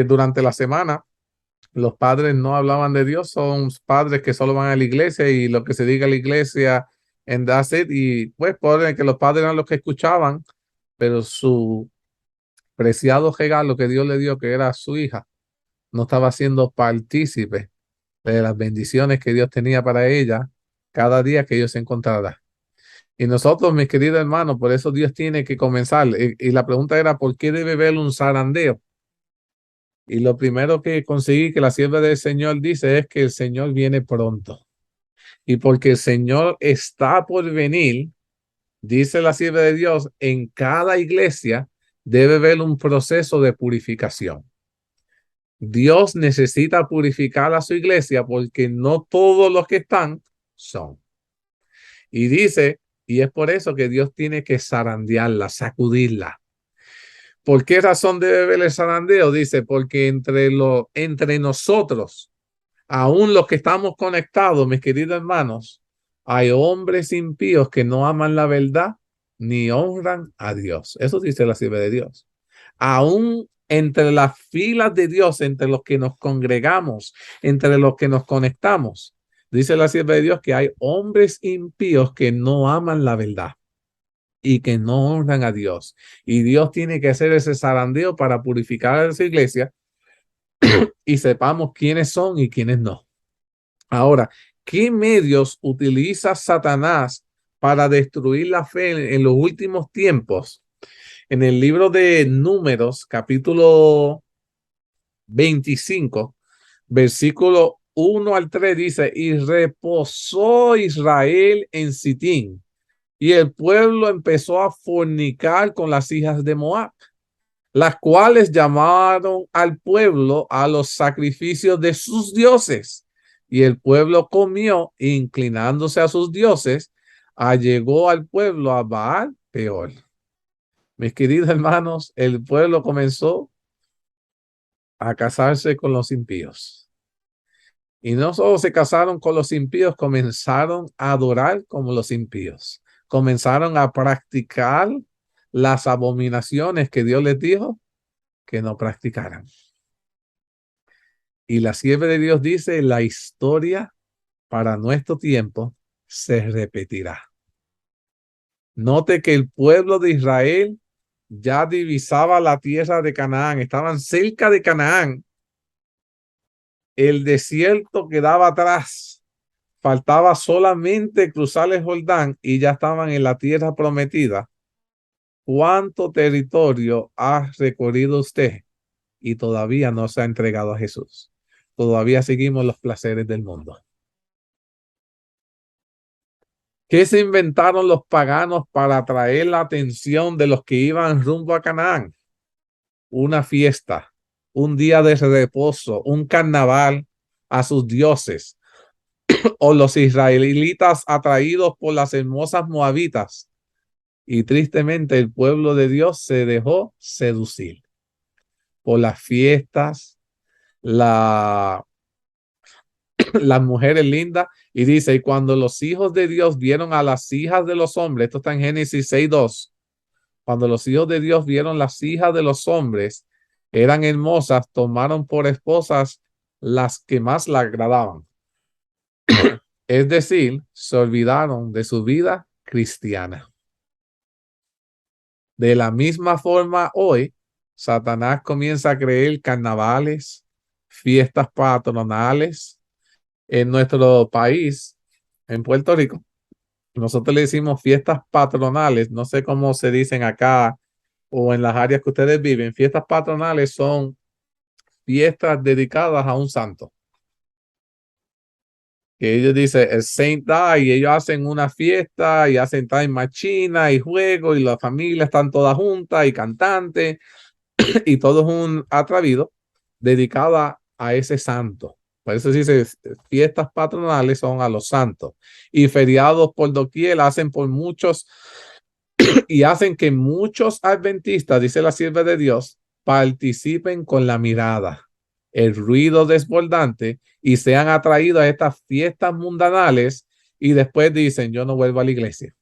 durante la semana los padres no hablaban de Dios. Son padres que solo van a la iglesia y lo que se diga en la iglesia en that's it. Y pues ponen que los padres eran los que escuchaban, pero su preciado regalo que Dios le dio, que era su hija, no estaba siendo partícipe de las bendiciones que Dios tenía para ella cada día que ellos se encontraran. Y nosotros, mis queridos hermanos, por eso Dios tiene que comenzar. Y la pregunta era, ¿por qué debe haber un zarandeo? Y lo primero que conseguí que la sierva del Señor dice es que el Señor viene pronto. Y porque el Señor está por venir, dice la sierva de Dios, en cada iglesia debe haber un proceso de purificación. Dios necesita purificar a su iglesia porque no todos los que están son. Y dice, y es por eso que Dios tiene que zarandearla, sacudirla. ¿Por qué razón debe haber el zarandeo? Dice, porque entre nosotros, aún los que estamos conectados, mis queridos hermanos, hay hombres impíos que no aman la verdad ni honran a Dios. Eso dice la sierva de Dios. Aún entre las filas de Dios, entre los que nos congregamos, entre los que nos conectamos, dice la sierva de Dios que hay hombres impíos que no aman la verdad y que no honran a Dios. Y Dios tiene que hacer ese zarandeo para purificar a esa iglesia y sepamos quiénes son y quiénes no. Ahora, ¿qué medios utiliza Satanás para destruir la fe en los últimos tiempos? En el libro de Números, capítulo 25, versículo 1 al 3 dice, y reposó Israel en Sitín, y el pueblo empezó a fornicar con las hijas de Moab, las cuales llamaron al pueblo a los sacrificios de sus dioses. Y el pueblo comió, inclinándose a sus dioses, allegó al pueblo a Baal peor. Mis queridos hermanos, el pueblo comenzó a casarse con los impíos. Y no solo se casaron con los impíos, comenzaron a adorar como los impíos. Comenzaron a practicar las abominaciones que Dios les dijo que no practicaran. Y la sierva de Dios dice, la historia para nuestro tiempo se repetirá. Note que el pueblo de Israel ya divisaba la tierra de Canaán, estaban cerca de Canaán. El desierto quedaba atrás, faltaba solamente cruzar el Jordán y ya estaban en la tierra prometida. ¿Cuánto territorio ha recorrido usted y todavía no se ha entregado a Jesús? Todavía seguimos los placeres del mundo. ¿Qué se inventaron los paganos para atraer la atención de los que iban rumbo a Canaán? Una fiesta, un día de reposo, un carnaval a sus dioses, o los israelitas atraídos por las hermosas moabitas. Y tristemente el pueblo de Dios se dejó seducir por las fiestas, las mujeres lindas. Y dice, y cuando los hijos de Dios vieron a las hijas de los hombres, esto está en Génesis 6:2, cuando los hijos de Dios vieron las hijas de los hombres, eran hermosas, tomaron por esposas las que más le agradaban. Es decir, se olvidaron de su vida cristiana. De la misma forma, hoy, Satanás comienza a creer carnavales, fiestas patronales. En nuestro país, en Puerto Rico, nosotros le decimos fiestas patronales, no sé cómo se dicen acá o en las áreas que ustedes viven. Fiestas patronales son fiestas dedicadas a un santo. Que ellos dicen el Saint Day y ellos hacen una fiesta y hacen time machina y juego y la familia están todas juntas y cantantes y todo es un atrevido dedicado a ese santo. Por eso se dice fiestas patronales son a los santos y feriados por doquier hacen por muchos y hacen que muchos adventistas, dice la sierva de Dios, participen con la mirada, el ruido desbordante y sean atraídos a estas fiestas mundanales y después dicen, yo no vuelvo a la iglesia.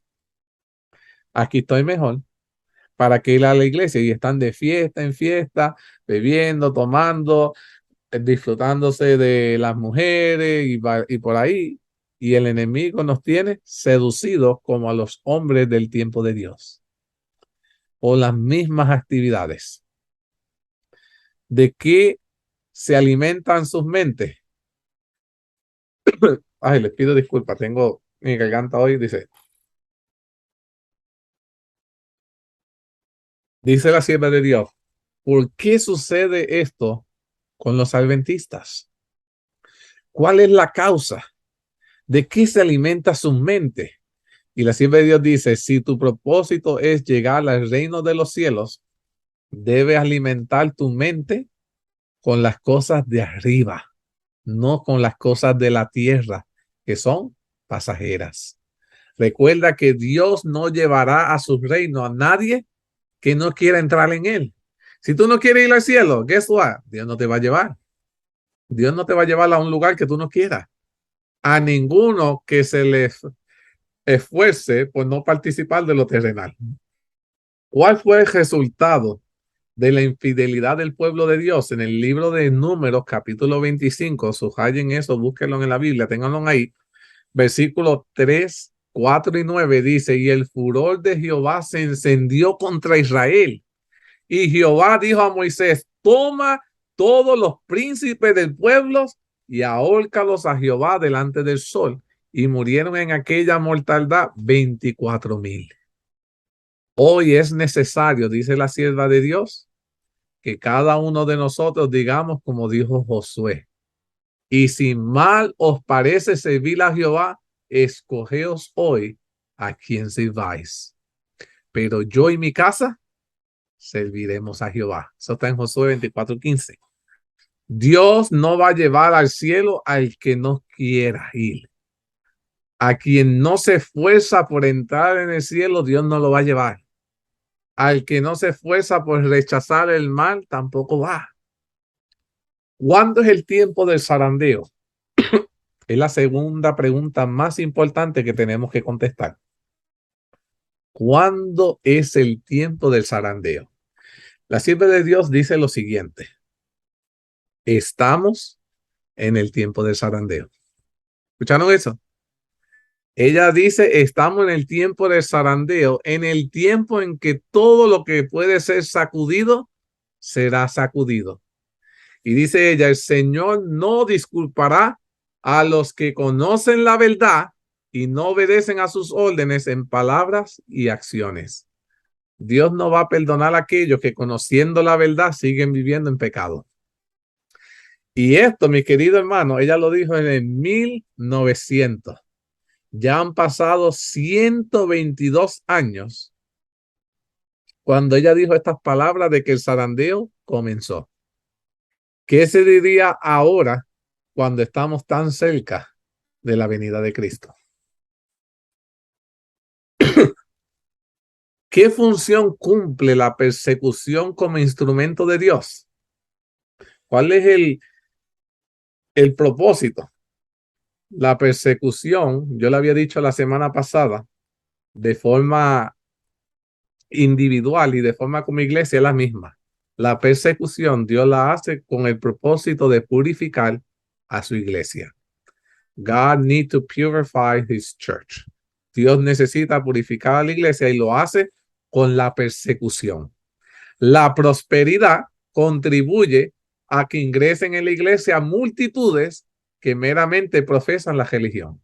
Aquí estoy mejor. ¿Para qué ir a la iglesia? Y están de fiesta en fiesta, bebiendo, tomando, disfrutándose de las mujeres y por ahí. Y el enemigo nos tiene seducidos como a los hombres del tiempo de Dios. O las mismas actividades. ¿De qué se alimentan sus mentes? Ay, les pido disculpas, tengo mi garganta hoy, dice la sierva de Dios, ¿por qué sucede esto con los adventistas? ¿Cuál es la causa? ¿De qué se alimenta su mente? Y la sierva de Dios dice, si tu propósito es llegar al reino de los cielos, debes alimentar tu mente con las cosas de arriba, no con las cosas de la tierra, que son pasajeras. Recuerda que Dios no llevará a su reino a nadie que no quiera entrar en él. Si tú no quieres ir al cielo, guess what? Dios no te va a llevar. Dios no te va a llevar a un lugar que tú no quieras. A ninguno que se le esfuerce por no participar de lo terrenal. ¿Cuál fue el resultado de la infidelidad del pueblo de Dios? En el libro de Números, capítulo 25, subrayen eso, búsquenlo en la Biblia, ténganlo ahí. Versículos 3, 4 y 9 dice, y el furor de Jehová se encendió contra Israel. Y Jehová dijo a Moisés, toma todos los príncipes del pueblo y ahórcalos a Jehová delante del sol. Y murieron en aquella mortandad 24,000. Hoy es necesario, dice la sierva de Dios, que cada uno de nosotros digamos como dijo Josué. Y si mal os parece servir a Jehová, escogeos hoy a quien sirváis. Pero yo y mi casa serviremos a Jehová. Eso está en Josué 24:15. Dios no va a llevar al cielo al que no quiera ir. A quien no se esfuerza por entrar en el cielo, Dios no lo va a llevar. Al que no se esfuerza por rechazar el mal, tampoco va. ¿Cuándo es el tiempo del zarandeo? Es la segunda pregunta más importante que tenemos que contestar. ¿Cuándo es el tiempo del zarandeo? La sierva de Dios dice lo siguiente. Estamos en el tiempo del zarandeo. ¿Escucharon eso? Ella dice, estamos en el tiempo del zarandeo, en el tiempo en que todo lo que puede ser sacudido, será sacudido. Y dice ella, el Señor no disculpará a los que conocen la verdad y no obedecen a sus órdenes en palabras y acciones. Dios no va a perdonar a aquellos que conociendo la verdad siguen viviendo en pecado. Y esto, mi querido hermano, ella lo dijo en el 1900. Ya han pasado 122 años cuando ella dijo estas palabras de que el zarandeo comenzó. ¿Qué se diría ahora cuando estamos tan cerca de la venida de Cristo? ¿Qué función cumple la persecución como instrumento de Dios? ¿Cuál es el propósito? La persecución, yo le había dicho la semana pasada, de forma individual y de forma como iglesia es la misma. La persecución Dios la hace con el propósito de purificar a su iglesia. God needs to purify his church. Dios necesita purificar a la iglesia y lo hace con la persecución. La prosperidad contribuye a que ingresen en la iglesia multitudes que meramente profesan la religión.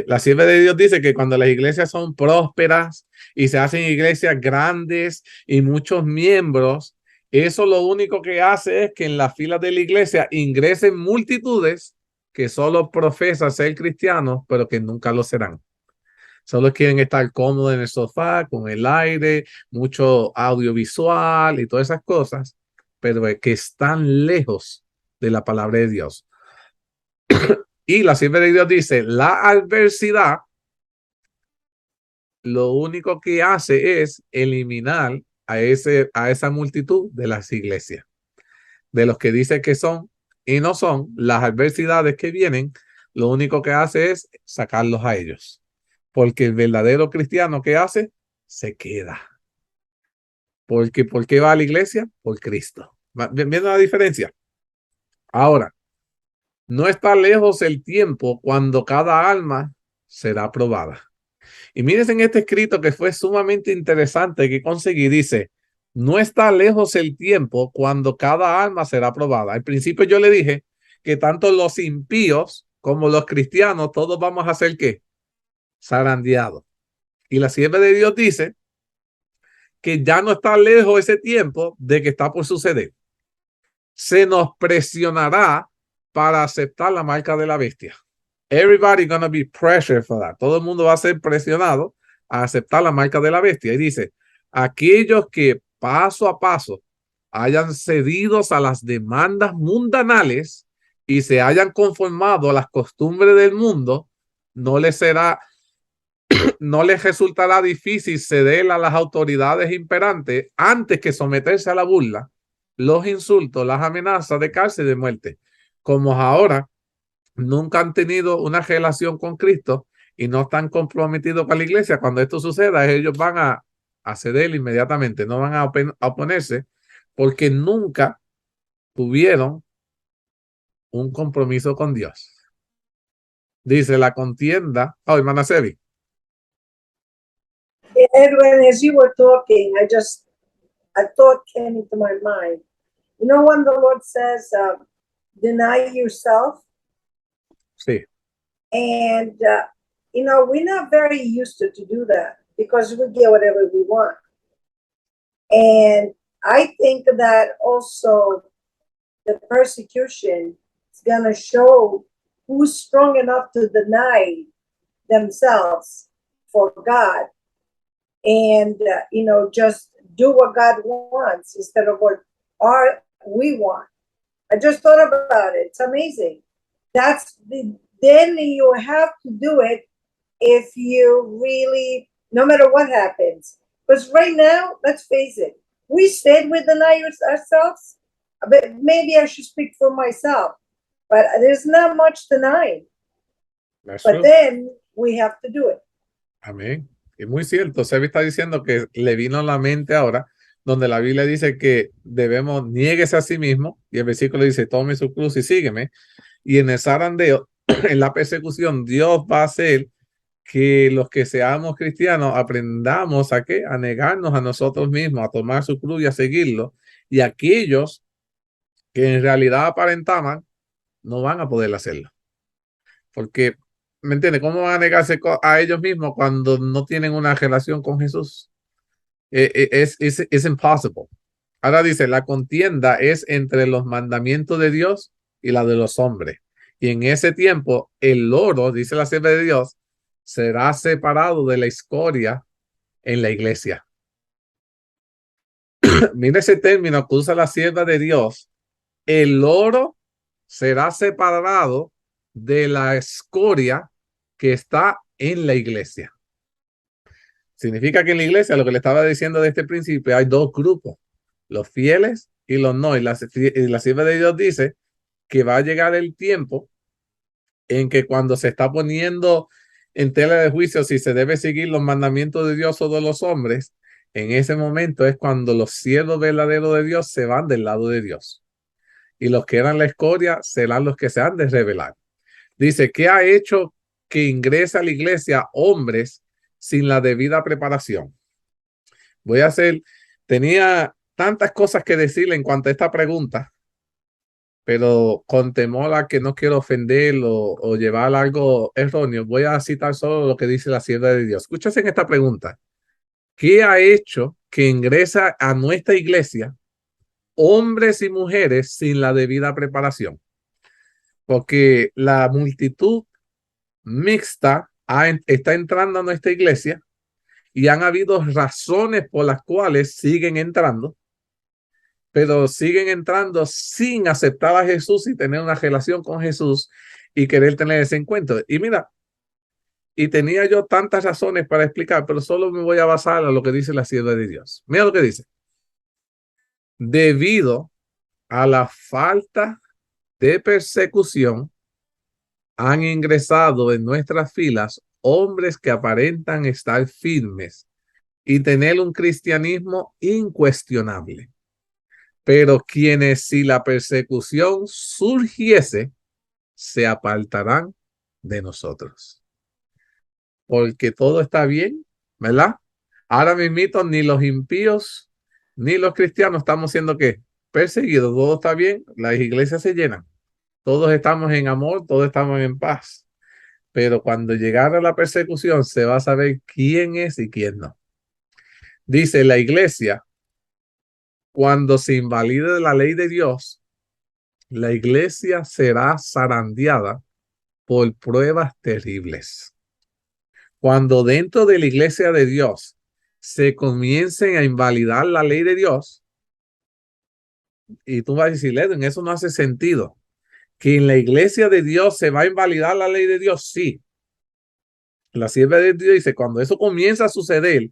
La sierva de Dios dice que cuando las iglesias son prósperas y se hacen iglesias grandes y muchos miembros, eso lo único que hace es que en las filas de la iglesia ingresen multitudes que solo profesan ser cristianos, pero que nunca lo serán. Solo quieren estar cómodos en el sofá, con el aire, mucho audiovisual y todas esas cosas, pero que están lejos de la palabra de Dios. Y la sierva de Dios dice, la adversidad lo único que hace es eliminar a esa multitud de las iglesias, de los que dicen que son y no son. Las adversidades que vienen, lo único que hace es sacarlos a ellos. Porque el verdadero cristiano, ¿qué hace? Se queda. Porque, ¿por qué va a la iglesia? Por Cristo. ¿Viendo la diferencia? Ahora, no está lejos el tiempo cuando cada alma será probada. Y miren en este escrito que fue sumamente interesante que conseguí. Dice, no está lejos el tiempo cuando cada alma será probada. Al principio yo le dije que tanto los impíos como los cristianos, todos vamos a ser ¿qué? Zarandeados. Y la sierva de Dios dice que ya no está lejos ese tiempo de que está por suceder. se nos presionará para aceptar la marca de la bestia. Everybody gonna be pressured for that. Todo el mundo va a ser presionado a aceptar la marca de la bestia. Y dice, aquellos que paso a paso hayan cedido a las demandas mundanales y se hayan conformado a las costumbres del mundo, no les resultará difícil ceder a las autoridades imperantes antes que someterse a la burla, los insultos, las amenazas de cárcel y de muerte. Como ahora nunca han tenido una relación con Cristo y no están comprometidos con la iglesia, cuando esto suceda, ellos van a ceder inmediatamente, no van a oponerse, porque nunca tuvieron un compromiso con Dios. Dice la contienda. Oh, hermana Sevi. Edwin, as you were talking, a thought came into my mind. You know, when the Lord says, deny yourself. Sí. And, you know, we're not very used to do that because we get whatever we want. And I think that also the persecution is going to show who's strong enough to deny themselves for God and, you know, just do what God wants instead of what we want. I just thought about it. It's amazing. Then you have to do it if you really, no matter what happens. Because right now, let's face it, we said we deny ourselves, but maybe I should speak for myself. But there's not much denying. That's but true. Then we have to do it. Amén. Y muy cierto, Sebi está diciendo que le vino a la mente ahora, donde la Biblia dice que debemos, niéguese a sí mismo, y el versículo dice, tome su cruz y sígueme. Y en el zarandeo, en la persecución, Dios va a hacer que los que seamos cristianos aprendamos a qué, a negarnos a nosotros mismos, a tomar su cruz y a seguirlo. Y aquellos que en realidad aparentaban, no van a poder hacerlo. Porque, ¿me entiendes? ¿Cómo van a negarse a ellos mismos cuando no tienen una relación con Jesús? Es impossible. Ahora dice, la contienda es entre los mandamientos de Dios y la de los hombres. Y en ese tiempo, el oro, dice la sierva de Dios, será separado de la escoria en la iglesia. Mira ese término que usa la sierva de Dios. El oro será separado de la escoria que está en la iglesia. Significa que en la iglesia, lo que le estaba diciendo de este principio, hay dos grupos, los fieles y los no. Y la sierva de Dios dice que va a llegar el tiempo en que cuando se está poniendo en tela de juicio si se debe seguir los mandamientos de Dios o de los hombres, en ese momento es cuando los siervos verdaderos de Dios se van del lado de Dios. Y los que eran la escoria serán los que se han de revelar. Dice, ¿qué ha hecho que ingrese a la iglesia hombres sin la debida preparación? Tenía tantas cosas que decirle en cuanto a esta pregunta, pero con temor a que no quiero ofenderlo o llevar algo erróneo, voy a citar solo lo que dice la sierva de Dios. Escúchase en esta pregunta. ¿Qué ha hecho que ingresa a nuestra iglesia hombres y mujeres sin la debida preparación? Porque la multitud mixta está entrando a nuestra iglesia y han habido razones por las cuales siguen entrando, pero siguen entrando sin aceptar a Jesús y tener una relación con Jesús y querer tener ese encuentro. Y mira, y tenía yo tantas razones para explicar, pero solo me voy a basar a lo que dice la sierva de Dios. Mira lo que dice. Debido a la falta de persecución, han ingresado en nuestras filas hombres que aparentan estar firmes y tener un cristianismo incuestionable. Pero quienes, si la persecución surgiese, se apartarán de nosotros. Porque todo está bien, ¿verdad? Ahora mismo ni los impíos ni los cristianos estamos siendo ¿qué? Perseguidos. Todo está bien, las iglesias se llenan. Todos estamos en amor, todos estamos en paz. Pero cuando llegara la persecución, se va a saber quién es y quién no. Dice la iglesia, cuando se invalide la ley de Dios, la iglesia será zarandeada por pruebas terribles. Cuando dentro de la iglesia de Dios se comiencen a invalidar la ley de Dios, y tú vas a decir, Edwin, eso no hace sentido. Que en la iglesia de Dios se va a invalidar la ley de Dios, sí. La sierva de Dios dice, cuando eso comienza a suceder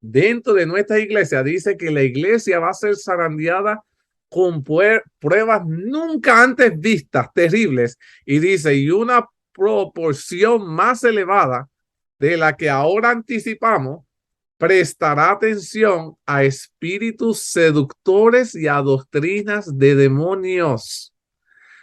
dentro de nuestra iglesia, dice que la iglesia va a ser zarandeada con pruebas nunca antes vistas, terribles, y dice, y una proporción más elevada de la que ahora anticipamos, prestará atención a espíritus seductores y a doctrinas de demonios.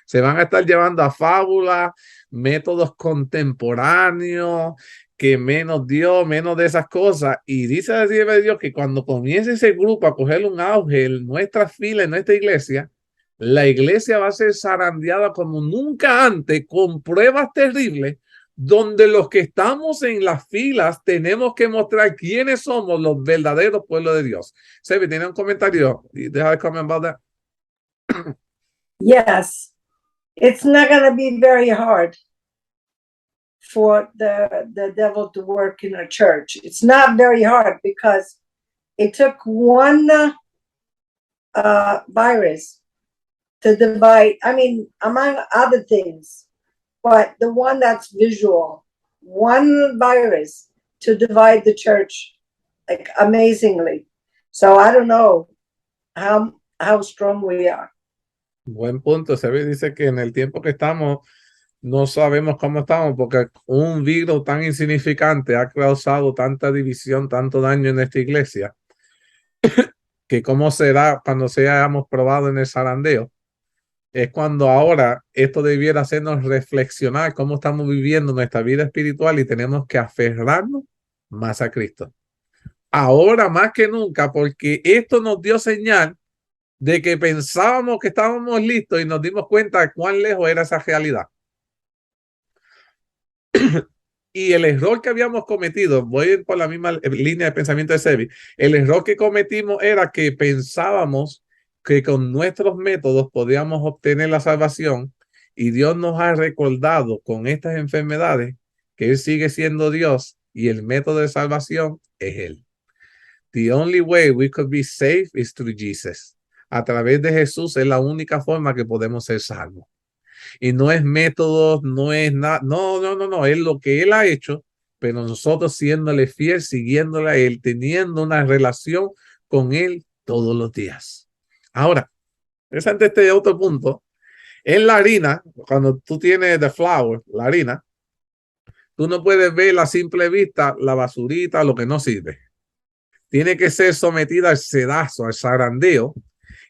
Se van a estar llevando a fábulas, métodos contemporáneos, que menos Dios, menos de esas cosas. Y dice la sierva de Dios que cuando comience ese grupo a coger un auge en nuestra fila, en nuestra iglesia, la iglesia va a ser zarandeada como nunca antes, con pruebas terribles, donde los que estamos en las filas tenemos que mostrar quiénes somos los verdaderos pueblos de Dios. Sebi, ¿tiene un comentario? Deja de comentar about that. Yes. It's not going to be very hard for the devil to work in a church. It's not very hard because it took one virus to divide, I mean, among other things, but the one that's visual, one virus to divide the church, like, amazingly. So I don't know how strong we are. Buen punto. Se dice que en el tiempo que estamos no sabemos cómo estamos porque un virus tan insignificante ha causado tanta división, tanto daño en esta iglesia, que cómo será cuando seamos probados en el zarandeo. Es cuando ahora esto debiera hacernos reflexionar cómo estamos viviendo nuestra vida espiritual y tenemos que aferrarnos más a Cristo. Ahora más que nunca, porque esto nos dio señal de que pensábamos que estábamos listos y nos dimos cuenta de cuán lejos era esa realidad. Y el error que habíamos cometido, voy a ir por la misma línea de pensamiento de Sebi, el error que cometimos era que pensábamos que con nuestros métodos podíamos obtener la salvación, y Dios nos ha recordado con estas enfermedades que Él sigue siendo Dios y el método de salvación es Él. The only way we could be saved is through Jesus. A través de Jesús es la única forma que podemos ser salvos. Y no es métodos, no es nada, no, es lo que Él ha hecho, pero nosotros siéndole fiel, siguiéndole a Él, teniendo una relación con Él todos los días. Ahora, interesante este otro punto. En la harina, cuando tú tienes the flour, la harina, tú no puedes ver a simple vista la basurita, lo que no sirve. Tiene que ser sometida al sedazo, al zarandeo.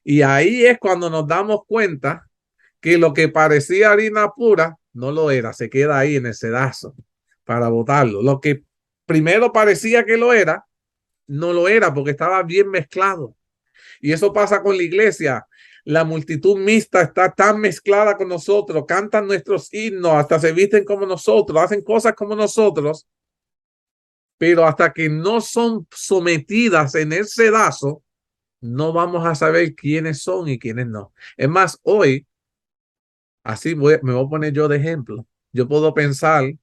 Y ahí es cuando nos damos cuenta que lo que parecía harina pura no lo era, se queda ahí en el sedazo para botarlo. Lo que primero parecía que lo era, no lo era porque estaba bien mezclado. Y eso pasa con la iglesia. La multitud mixta está tan mezclada con nosotros, cantan nuestros himnos, hasta se visten como nosotros, hacen cosas como nosotros, pero hasta que no son sometidas en el sedazo, no vamos a saber quiénes son y quiénes no. Es más, hoy, así me voy a poner yo de ejemplo. Yo puedo pensar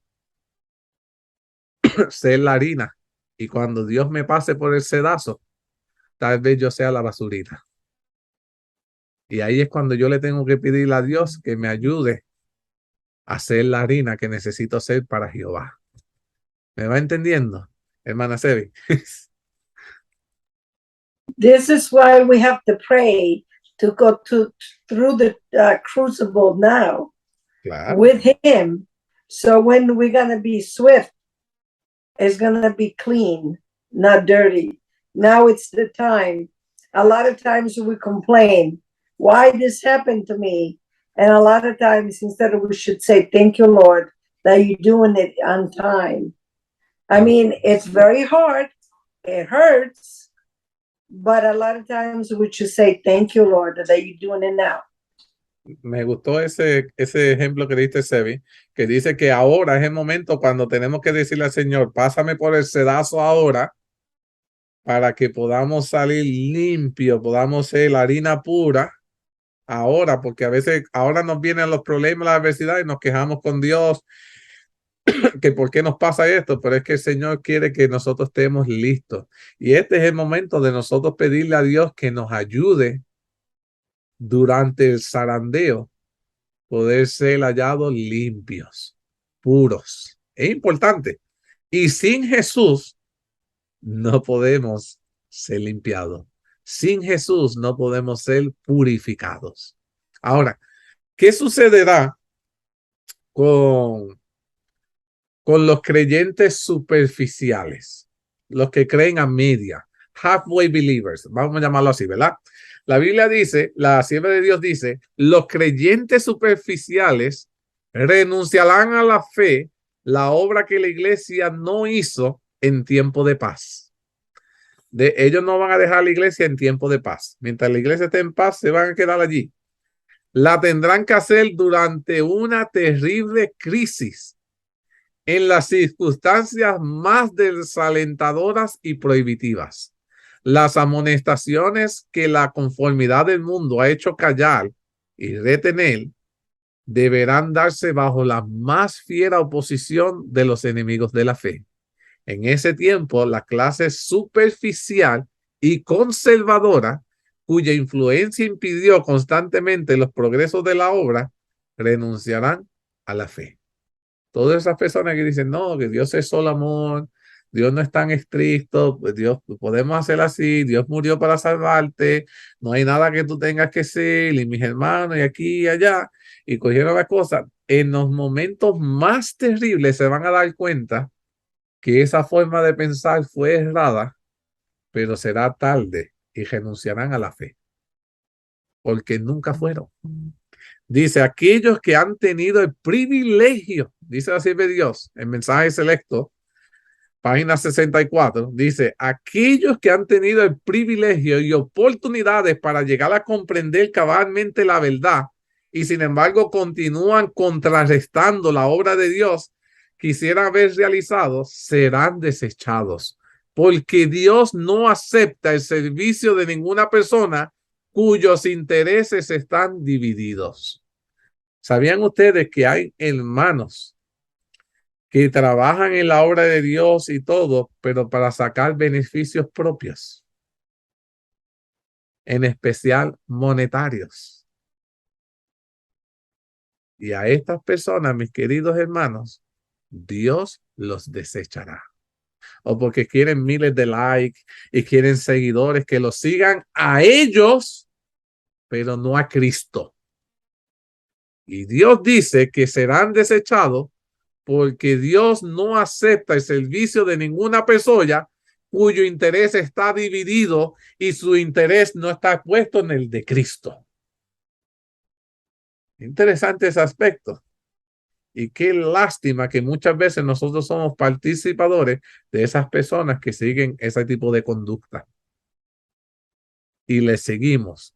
ser la harina y cuando Dios me pase por el sedazo, tal vez yo sea la basurita. Y ahí es cuando yo le tengo que pedir a Dios que me ayude a ser la harina que necesito ser para Jehová. ¿Me va entendiendo, hermana Sebi? This is why we have to pray to go through the crucible now, claro, with Him. So when we're going to be swift, it's going to be clean, not dirty. Now it's the time. A lot of times we complain, why this happened to me? And a lot of times instead we should say, thank you, Lord, that you're doing it on time. I mean, it's very hard. It hurts. But a lot of times we should say, thank you, Lord, that you're doing it now. Me gustó ese ejemplo que diste, Sebi, que dice que ahora es el momento cuando tenemos que decirle al Señor, pásame por el sedazo ahora para que podamos salir limpio, podamos ser la harina pura ahora, porque a veces ahora nos vienen los problemas, la adversidad y nos quejamos con Dios que por qué nos pasa esto, pero es que el Señor quiere que nosotros estemos listos. Y este es el momento de nosotros pedirle a Dios que nos ayude durante el zarandeo, poder ser hallados limpios, puros. Es importante. Y sin Jesús no podemos ser limpiados. Sin Jesús no podemos ser purificados. Ahora, ¿qué sucederá con los creyentes superficiales? Los que creen a media, halfway believers, vamos a llamarlo así, ¿verdad? La Biblia dice, la sierva de Dios dice, los creyentes superficiales renunciarán a la fe, la obra que la iglesia no hizo en tiempo de paz. Ellos no van a dejar la iglesia en tiempo de paz. Mientras la iglesia esté en paz, se van a quedar allí. La tendrán que hacer durante una terrible crisis, en las circunstancias más desalentadoras y prohibitivas. Las amonestaciones que la conformidad del mundo ha hecho callar y retener deberán darse bajo la más fiera oposición de los enemigos de la fe. En ese tiempo, la clase superficial y conservadora, cuya influencia impidió constantemente los progresos de la obra, renunciarán a la fe. Todas esas personas que dicen, no, que Dios es solo amor, Dios no es tan estricto, pues Dios, podemos hacer así, Dios murió para salvarte, no hay nada que tú tengas que ser, y mis hermanos, y aquí y allá, y cogieron las cosas. En los momentos más terribles se van a dar cuenta que esa forma de pensar fue errada, pero será tarde y renunciarán a la fe, porque nunca fueron. Dice, aquellos que han tenido el privilegio, dice así de Dios, en mensaje selecto, página 64, dice, aquellos que han tenido el privilegio y oportunidades para llegar a comprender cabalmente la verdad y sin embargo continúan contrarrestando la obra de Dios quisiera haber realizado, serán desechados, porque Dios no acepta el servicio de ninguna persona cuyos intereses están divididos. ¿Sabían ustedes que hay hermanos que trabajan en la obra de Dios y todo, pero para sacar beneficios propios, en especial monetarios? Y a estas personas, mis queridos hermanos, Dios los desechará. O porque quieren miles de likes y quieren seguidores que los sigan a ellos, pero no a Cristo. Y Dios dice que serán desechados porque Dios no acepta el servicio de ninguna persona cuyo interés está dividido y su interés no está puesto en el de Cristo. Interesante ese aspecto. Y qué lástima que muchas veces nosotros somos participadores de esas personas que siguen ese tipo de conducta. Y les seguimos.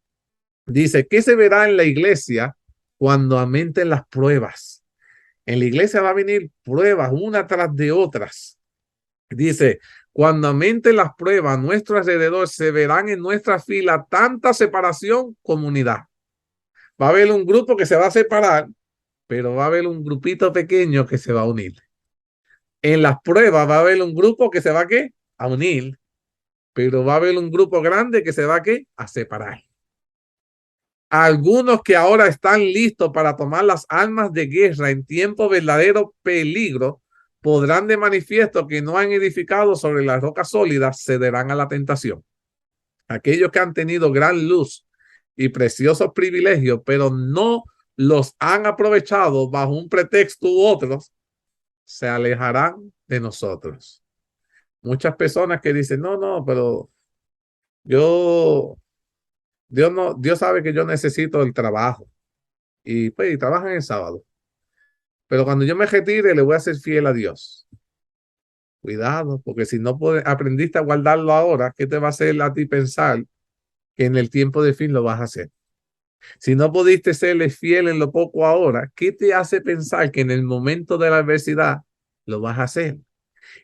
Dice, ¿qué se verá en la iglesia cuando aumenten las pruebas? En la iglesia va a venir pruebas una tras de otras. Dice, cuando aumenten las pruebas a nuestro alrededor, se verán en nuestra fila tanta separación como unidad. Va a haber un grupo que se va a separar, pero va a haber un grupito pequeño que se va a unir. En las pruebas va a haber un grupo que se va a unir, pero va a haber un grupo grande que se va a separar. Algunos que ahora están listos para tomar las armas de guerra en tiempo verdadero peligro, podrán de manifiesto que no han edificado sobre la roca sólida, cederán a la tentación. Aquellos que han tenido gran luz y preciosos privilegios, pero no los han aprovechado bajo un pretexto u otros, se alejarán de nosotros. Muchas personas que dicen, no, pero Dios sabe que yo necesito el trabajo y pues trabajan el sábado. Pero cuando yo me retire, le voy a ser fiel a Dios. Cuidado, porque si no aprendiste a guardarlo ahora, ¿qué te va a hacer a ti pensar que en el tiempo de fin lo vas a hacer? Si no pudiste serle fiel en lo poco ahora, ¿qué te hace pensar que en el momento de la adversidad lo vas a hacer?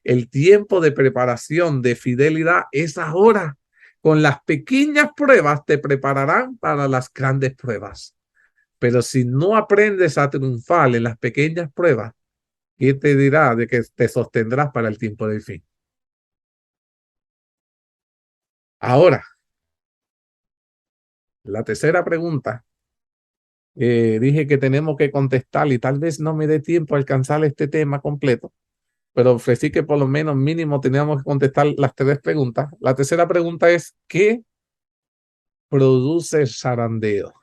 El tiempo de preparación, de fidelidad es ahora. Con las pequeñas pruebas te prepararán para las grandes pruebas. Pero si no aprendes a triunfar en las pequeñas pruebas, ¿qué te dirá de que te sostendrás para el tiempo del fin? Ahora, la tercera pregunta. Dije que tenemos que contestar y tal vez no me dé tiempo a alcanzar este tema completo, pero ofrecí que por lo menos mínimo teníamos que contestar las tres preguntas. La tercera pregunta es, ¿qué produce el zarandeo?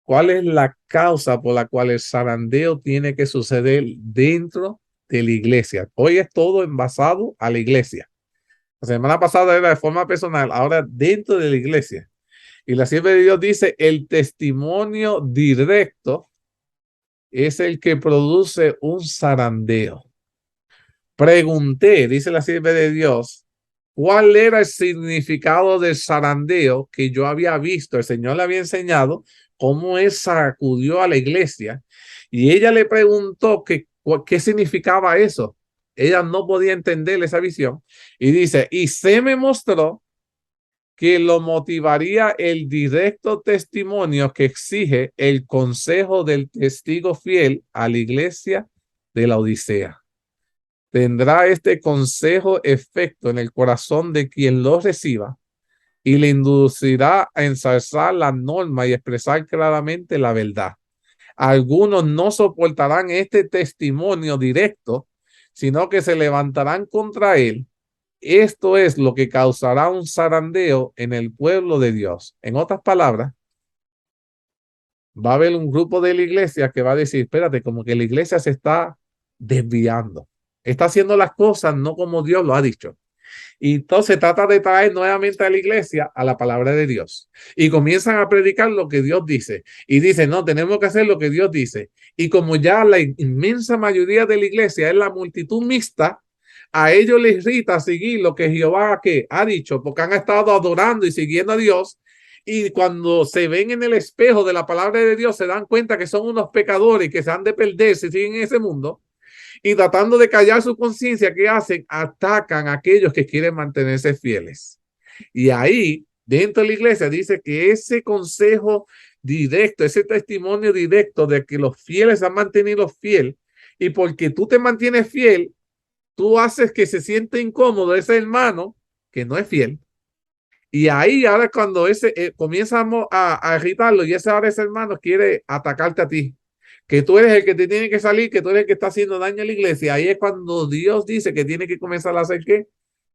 ¿Cuál es la causa por la cual el zarandeo tiene que suceder dentro de la iglesia? Hoy es todo envasado a la iglesia. La semana pasada era de forma personal, ahora dentro de la iglesia. Y la sierva de Dios dice, el testimonio directo es el que produce un zarandeo. Pregunté, dice la sierva de Dios, ¿cuál era el significado del zarandeo que yo había visto? El Señor le había enseñado cómo él sacudió a la iglesia y ella le preguntó qué significaba eso. Ella no podía entender esa visión y dice, y se me mostró que lo motivaría el directo testimonio que exige el consejo del testigo fiel a la iglesia de la Odisea. Tendrá este consejo efecto en el corazón de quien lo reciba y le inducirá a ensalzar la norma y expresar claramente la verdad. Algunos no soportarán este testimonio directo, sino que se levantarán contra él. Esto es lo que causará un zarandeo en el pueblo de Dios. En otras palabras, va a haber un grupo de la iglesia que va a decir, espérate, como que la iglesia se está desviando. Está haciendo las cosas no como Dios lo ha dicho. Y entonces trata de traer nuevamente a la iglesia a la palabra de Dios. Y comienzan a predicar lo que Dios dice. Y dicen, no, tenemos que hacer lo que Dios dice. Y como ya la inmensa mayoría de la iglesia es la multitud mixta, a ellos les irrita seguir lo que Jehová ha dicho, porque han estado adorando y siguiendo a Dios. Y cuando se ven en el espejo de la palabra de Dios, se dan cuenta que son unos pecadores que se han de perder si siguen en ese mundo. Y tratando de callar su conciencia, ¿qué hacen? Atacan a aquellos que quieren mantenerse fieles. Y ahí, dentro de la iglesia, dice que ese consejo directo, ese testimonio directo de que los fieles han mantenido fiel, y porque tú te mantienes fiel, tú haces que se siente incómodo ese hermano que no es fiel. Y ahí, ahora cuando comenzamos a irritarlo, y ahora ese hermano quiere atacarte a ti, que tú eres el que te tiene que salir, que tú eres el que está haciendo daño a la iglesia. Ahí es cuando Dios dice que tiene que comenzar a hacer ¿qué?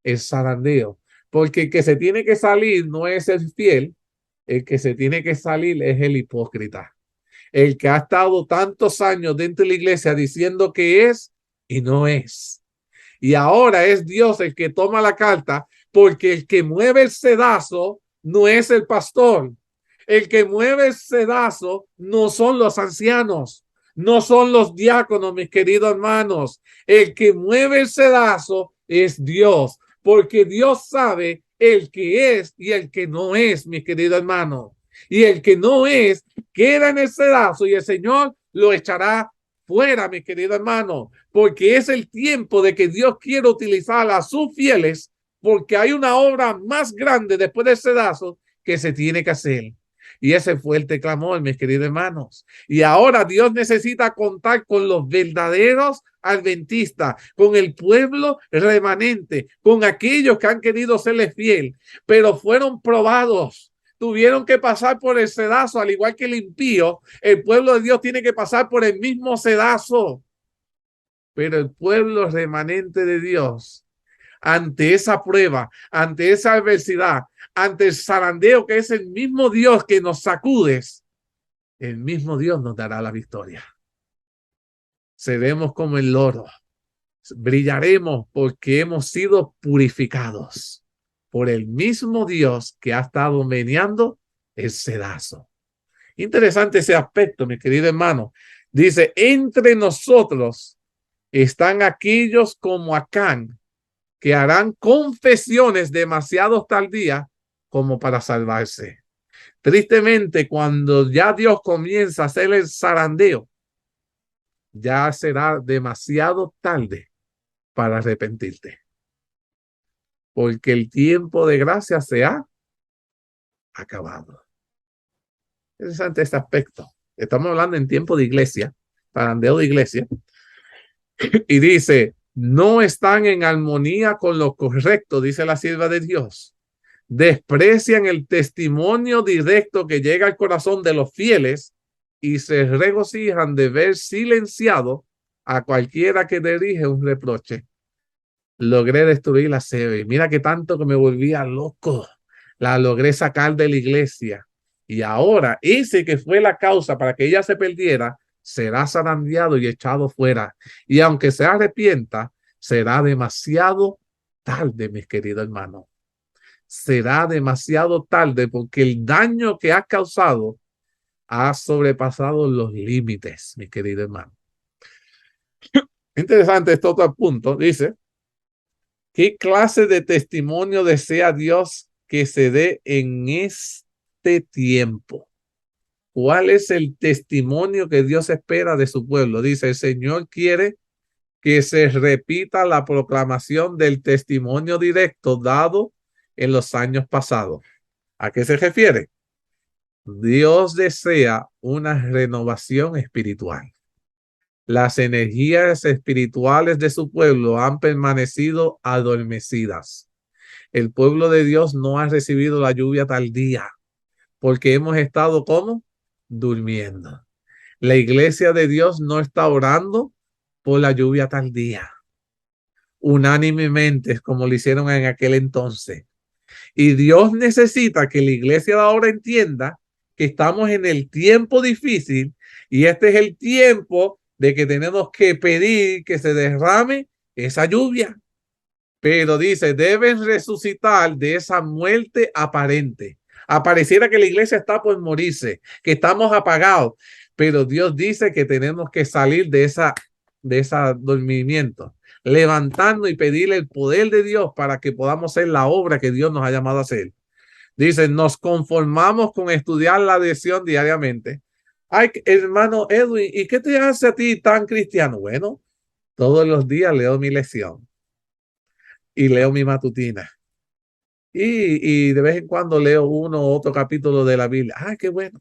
El zarandeo. Porque el que se tiene que salir no es el fiel, el que se tiene que salir es el hipócrita. El que ha estado tantos años dentro de la iglesia diciendo que es y no es. Y ahora es Dios el que toma la carta, porque el que mueve el sedazo no es el pastor. El que mueve el sedazo no son los ancianos, no son los diáconos, mis queridos hermanos. El que mueve el sedazo es Dios, porque Dios sabe el que es y el que no es, mis queridos hermanos. Y el que no es, queda en el sedazo y el Señor lo echará fuera, mis queridos hermanos, porque es el tiempo de que Dios quiere utilizar a sus fieles, porque hay una obra más grande después del sedazo que se tiene que hacer. Y ese fue el clamor, mis queridos hermanos. Y ahora Dios necesita contar con los verdaderos adventistas, con el pueblo remanente, con aquellos que han querido serles fiel, pero fueron probados. Tuvieron que pasar por el sedazo, al igual que el impío. El pueblo de Dios tiene que pasar por el mismo sedazo. Pero el pueblo remanente de Dios, ante esa prueba, ante esa adversidad, ante el zarandeo que es el mismo Dios que nos sacudes, el mismo Dios nos dará la victoria. Seremos como el oro, brillaremos porque hemos sido purificados por el mismo Dios que ha estado meneando el sedazo. Interesante ese aspecto, mi querido hermano. Dice, entre nosotros están aquellos como Acán, que harán confesiones demasiado tardías como para salvarse. Tristemente, cuando ya Dios comienza a hacer el zarandeo, ya será demasiado tarde para arrepentirte. porque el tiempo de gracia se ha acabado. Interesante este aspecto. Estamos hablando en tiempo de iglesia, parandeo de iglesia, y dice, no están en armonía con lo correcto, dice la sierva de Dios. Desprecian el testimonio directo que llega al corazón de los fieles y se regocijan de ver silenciado a cualquiera que dirige un reproche. Logré destruir la sede. Mira que tanto que me volvía loco. La logré sacar de la iglesia. Y ahora ese que fue la causa para que ella se perdiera, será zarandeado y echado fuera. Y aunque se arrepienta, será demasiado tarde, mis queridos hermanos. Será demasiado tarde porque el daño que ha causado ha sobrepasado los límites, mi querido hermano. Interesante este otro punto. Dice, ¿qué clase de testimonio desea Dios que se dé en este tiempo? ¿Cuál es el testimonio que Dios espera de su pueblo? Dice, el Señor quiere que se repita la proclamación del testimonio directo dado en los años pasados. ¿A qué se refiere? Dios desea una renovación espiritual. Las energías espirituales de su pueblo han permanecido adormecidas. El pueblo de Dios no ha recibido la lluvia tardía porque hemos estado ¿cómo? Durmiendo. La iglesia de Dios no está orando por la lluvia tardía unánimemente como lo hicieron en aquel entonces. Y Dios necesita que la iglesia de ahora entienda que estamos en el tiempo difícil y este es el tiempo de que tenemos que pedir que se derrame esa lluvia. Pero dice, deben resucitar de esa muerte aparente. Apareciera que la iglesia está por morirse, que estamos apagados, pero Dios dice que tenemos que salir de ese dormimiento, levantando y pedirle el poder de Dios para que podamos hacer la obra que Dios nos ha llamado a hacer. Dice, nos conformamos con estudiar la lección diariamente. Ay, hermano Edwin, ¿y qué te hace a ti tan cristiano? Bueno, todos los días leo mi lección y leo mi matutina. Y de vez en cuando leo uno u otro capítulo de la Biblia. ¡Ay, qué bueno!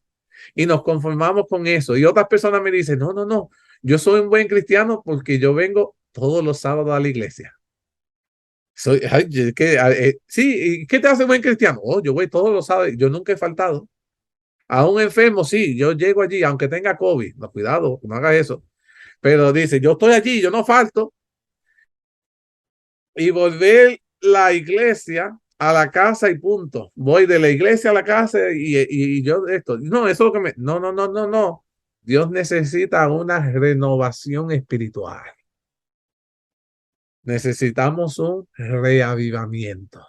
Y nos conformamos con eso. Y otras personas me dicen, no, yo soy un buen cristiano porque yo vengo todos los sábados a la iglesia. Sí, ¿y qué te hace buen cristiano? Oh, yo voy todos los sábados, yo nunca he faltado. A un enfermo, sí, yo llego allí, aunque tenga COVID. No, cuidado, no hagas eso. Pero dice, yo estoy allí, yo no falto. Y volver la iglesia a la casa y punto. Voy de la iglesia a la casa y yo esto. No, eso es lo que me... No. Dios necesita una renovación espiritual. Necesitamos un reavivamiento.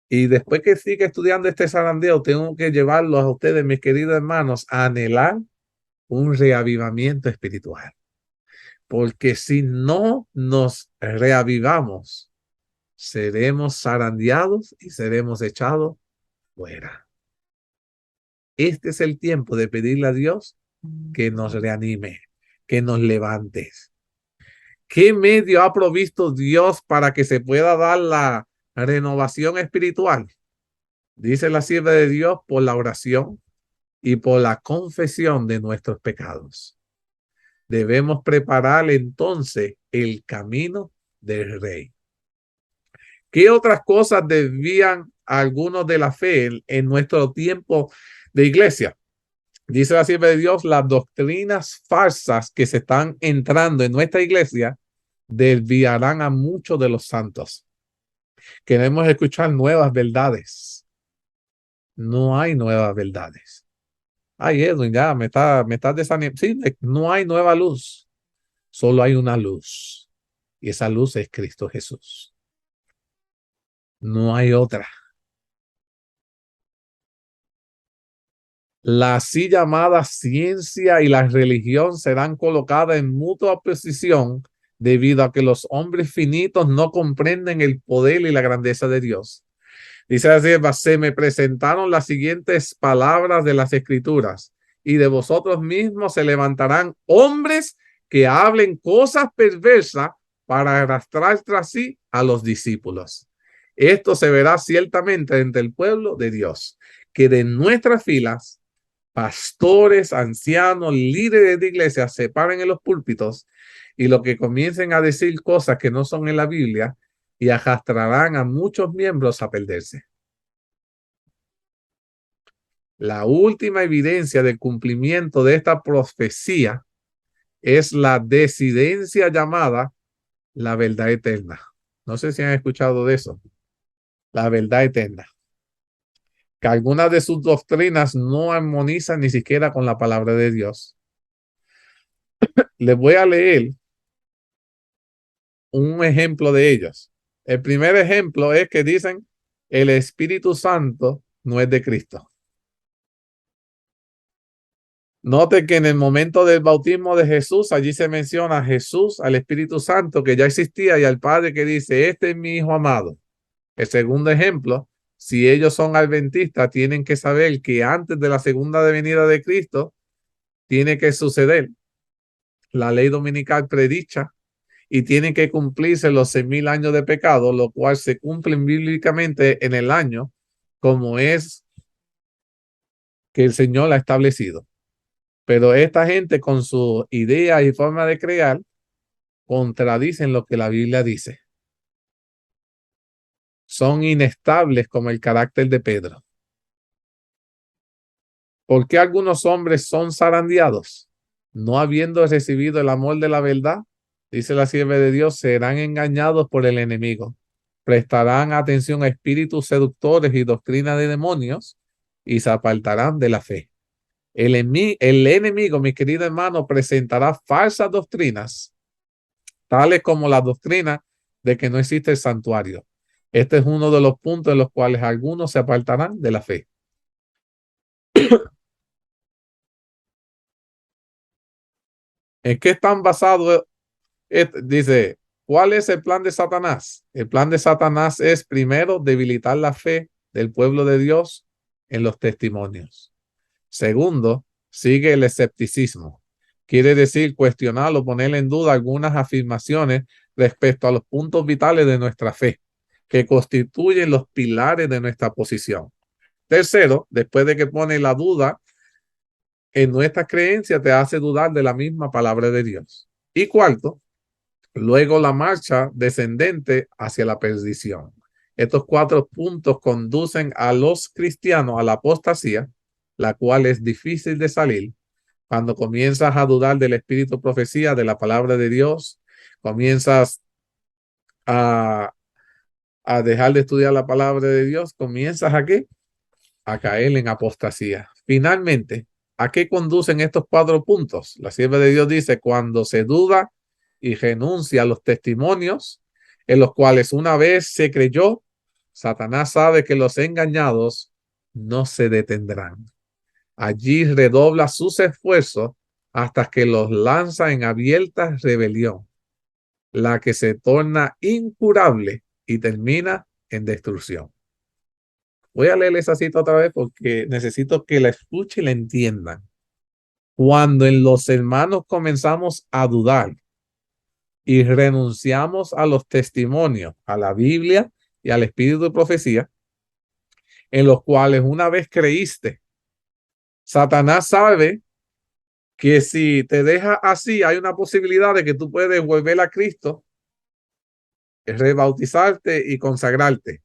Y después que siga estudiando este zarandeo, tengo que llevarlos a ustedes, mis queridos hermanos, a anhelar un reavivamiento espiritual. Porque si no nos reavivamos, seremos zarandeados y seremos echados fuera. Este es el tiempo de pedirle a Dios que nos reanime, que nos levante. ¿Qué medio ha provisto Dios para que se pueda dar la renovación espiritual? Dice la sierva de Dios, por la oración y por la confesión de nuestros pecados. Debemos preparar entonces el camino del Rey. ¿Qué otras cosas debían algunos de la fe en nuestro tiempo de iglesia? Dice la sierva de Dios, las doctrinas falsas que se están entrando en nuestra iglesia desviarán a muchos de los santos. Queremos escuchar nuevas verdades. No hay nuevas verdades. Ay, Edwin, ya me está desanimando. Sí, no hay nueva luz. Solo hay una luz. Y esa luz es Cristo Jesús. No hay otra. La así llamada ciencia y la religión serán colocadas en mutua oposición debido a que los hombres finitos no comprenden el poder y la grandeza de Dios. Dice así, se me presentaron las siguientes palabras de las Escrituras, y de vosotros mismos se levantarán hombres que hablen cosas perversas para arrastrar tras sí a los discípulos. Esto se verá ciertamente entre el pueblo de Dios, que de nuestras filas pastores, ancianos, líderes de iglesia se paren en los púlpitos y lo que comiencen a decir cosas que no son en la Biblia y arrastrarán a muchos miembros a perderse. La última evidencia del cumplimiento de esta profecía es la disidencia llamada la verdad eterna. No sé si han escuchado de eso. La verdad eterna. Que algunas de sus doctrinas no armonizan ni siquiera con la palabra de Dios. Les voy a leer un ejemplo de ellos. El primer ejemplo es que dicen el Espíritu Santo no es de Cristo. Note que en el momento del bautismo de Jesús, allí se menciona a Jesús, al Espíritu Santo que ya existía y al Padre que dice, este es mi Hijo amado. El segundo ejemplo, si ellos son adventistas, tienen que saber que antes de la segunda venida de Cristo, tiene que suceder la ley dominical predicha y tienen que cumplirse los 6,000 años de pecado, lo cual se cumplen bíblicamente en el año como es que el Señor ha establecido. Pero esta gente con su idea y forma de crear contradicen lo que la Biblia dice. Son inestables como el carácter de Pedro. ¿Por qué algunos hombres son zarandeados? No habiendo recibido el amor de la verdad, dice la sierva de Dios, serán engañados por el enemigo. Prestarán atención a espíritus seductores y doctrina de demonios y se apartarán de la fe. El enemigo, mi querido hermano, presentará falsas doctrinas, tales como la doctrina de que no existe el santuario. Este es uno de los puntos en los cuales algunos se apartarán de la fe. ¿En qué están basados? Dice, ¿cuál es el plan de Satanás? El plan de Satanás es primero debilitar la fe del pueblo de Dios en los testimonios. Segundo, sigue el escepticismo. Quiere decir cuestionar o poner en duda algunas afirmaciones respecto a los puntos vitales de nuestra fe, que constituyen los pilares de nuestra posición. Tercero, después de que pone la duda en nuestra creencia, te hace dudar de la misma palabra de Dios. Y cuarto, luego la marcha descendente hacia la perdición. Estos 4 puntos conducen a los cristianos a la apostasía, la cual es difícil de salir. Cuando comienzas a dudar del espíritu profecía, de la palabra de Dios, comienzas a dejar de estudiar la palabra de Dios, comienzas ¿a qué? A caer en apostasía. Finalmente, ¿a qué conducen estos 4 puntos? La sierva de Dios dice, cuando se duda y renuncia a los testimonios en los cuales una vez se creyó, Satanás sabe que los engañados no se detendrán. Allí redobla sus esfuerzos hasta que los lanza en abierta rebelión, la que se torna incurable y termina en destrucción. Voy a leer esa cita otra vez porque necesito que la escuchen y la entiendan. Cuando en los hermanos comenzamos a dudar y renunciamos a los testimonios, a la Biblia y al espíritu de profecía, en los cuales una vez creíste, Satanás sabe que si te deja así, hay una posibilidad de que tú puedes volver a Cristo, rebautizarte y consagrarte.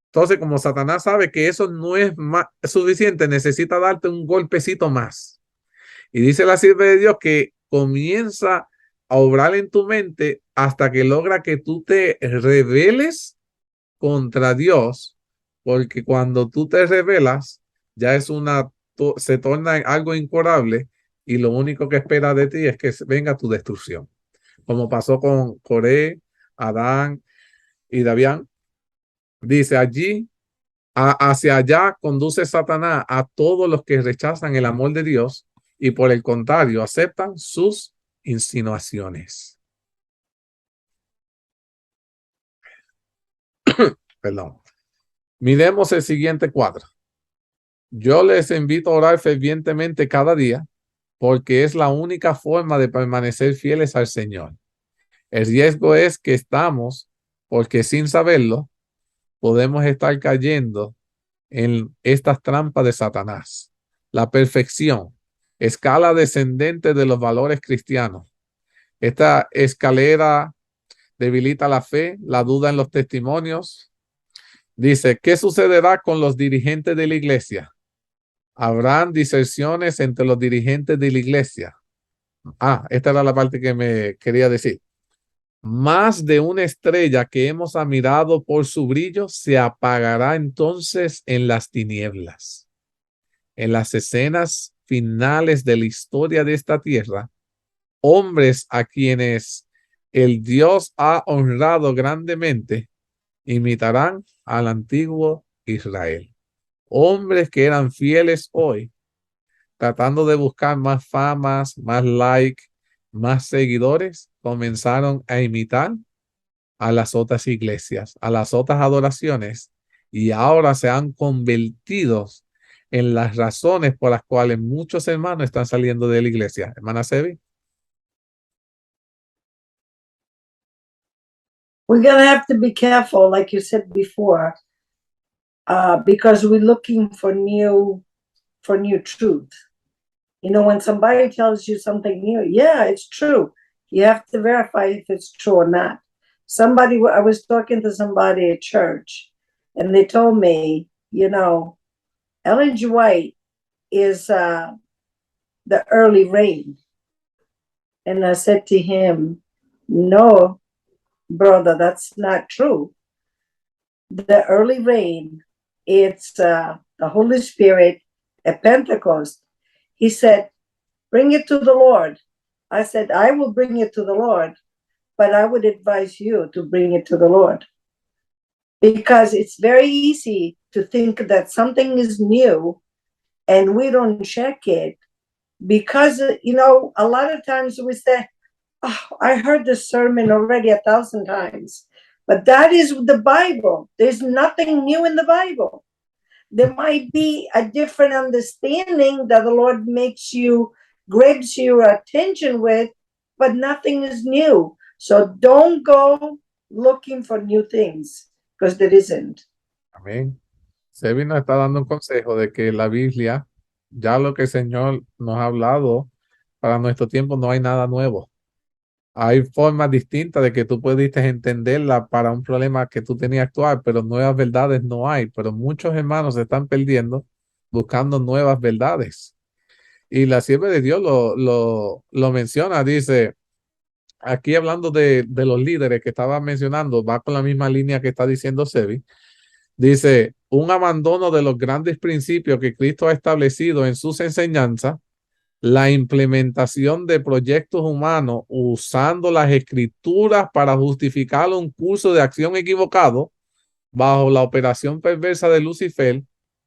Entonces, como Satanás sabe que eso no es suficiente, necesita darte un golpecito más. Y dice la sierva de Dios que comienza a obrar en tu mente hasta que logra que tú te rebeles contra Dios, porque cuando tú te rebelas, ya es se torna en algo incurable y lo único que espera de ti es que venga tu destrucción. Como pasó con Coré, Adán y Davián. Dice allí, hacia allá conduce Satanás a todos los que rechazan el amor de Dios y por el contrario aceptan sus insinuaciones. Perdón. Miremos el siguiente cuadro. Yo les invito a orar fervientemente cada día porque es la única forma de permanecer fieles al Señor. El riesgo es que estamos, porque sin saberlo, podemos estar cayendo en estas trampas de Satanás. La perfección, escala descendente de los valores cristianos. Esta escalera debilita la fe, la duda en los testimonios. Dice, ¿qué sucederá con los dirigentes de la iglesia? Habrán disensiones entre los dirigentes de la iglesia. Esta era la parte que me quería decir. Más de una estrella que hemos admirado por su brillo se apagará entonces en las tinieblas. En las escenas finales de la historia de esta tierra, hombres a quienes el Dios ha honrado grandemente imitarán al antiguo Israel. Hombres que eran fieles hoy, tratando de buscar más famas, más like, más seguidores, comenzaron a imitar a las otras iglesias, a las otras adoraciones, y ahora se han convertido en las razones por las cuales muchos hermanos están saliendo de la iglesia. Hermana Sebi. We're going to have to be careful, like you said before, because we're looking for new truth. You know, when somebody tells you something new, yeah, it's true. You have to verify if it's true or not. I was talking to somebody at church, and they told me, you know, Ellen G. White is the early rain. And I said to him, no, brother, that's not true. The early rain, it's the Holy Spirit at Pentecost. He said, bring it to the Lord. I said, I will bring it to the Lord, but I would advise you to bring it to the Lord. Because it's very easy to think that something is new and we don't check it. Because, you know, a lot of times we say, oh, I heard this sermon already 1,000 times. But that is the Bible. There's nothing new in the Bible. There might be a different understanding that the Lord grabs your attention with, but nothing is new. So don't go looking for new things, because there isn't. Amén. Sebi nos está dando un consejo de que la Biblia, ya lo que el Señor nos ha hablado para nuestro tiempo, no hay nada nuevo. Hay formas distintas de que tú pudiste entenderla para un problema que tú tenías actual, pero nuevas verdades no hay. Pero muchos hermanos se están perdiendo buscando nuevas verdades. Y la sierva de Dios lo menciona, dice, aquí hablando de los líderes que estaba mencionando, va con la misma línea que está diciendo Sebi. Dice, un abandono de los grandes principios que Cristo ha establecido en sus enseñanzas, la implementación de proyectos humanos usando las escrituras para justificar un curso de acción equivocado bajo la operación perversa de Lucifer,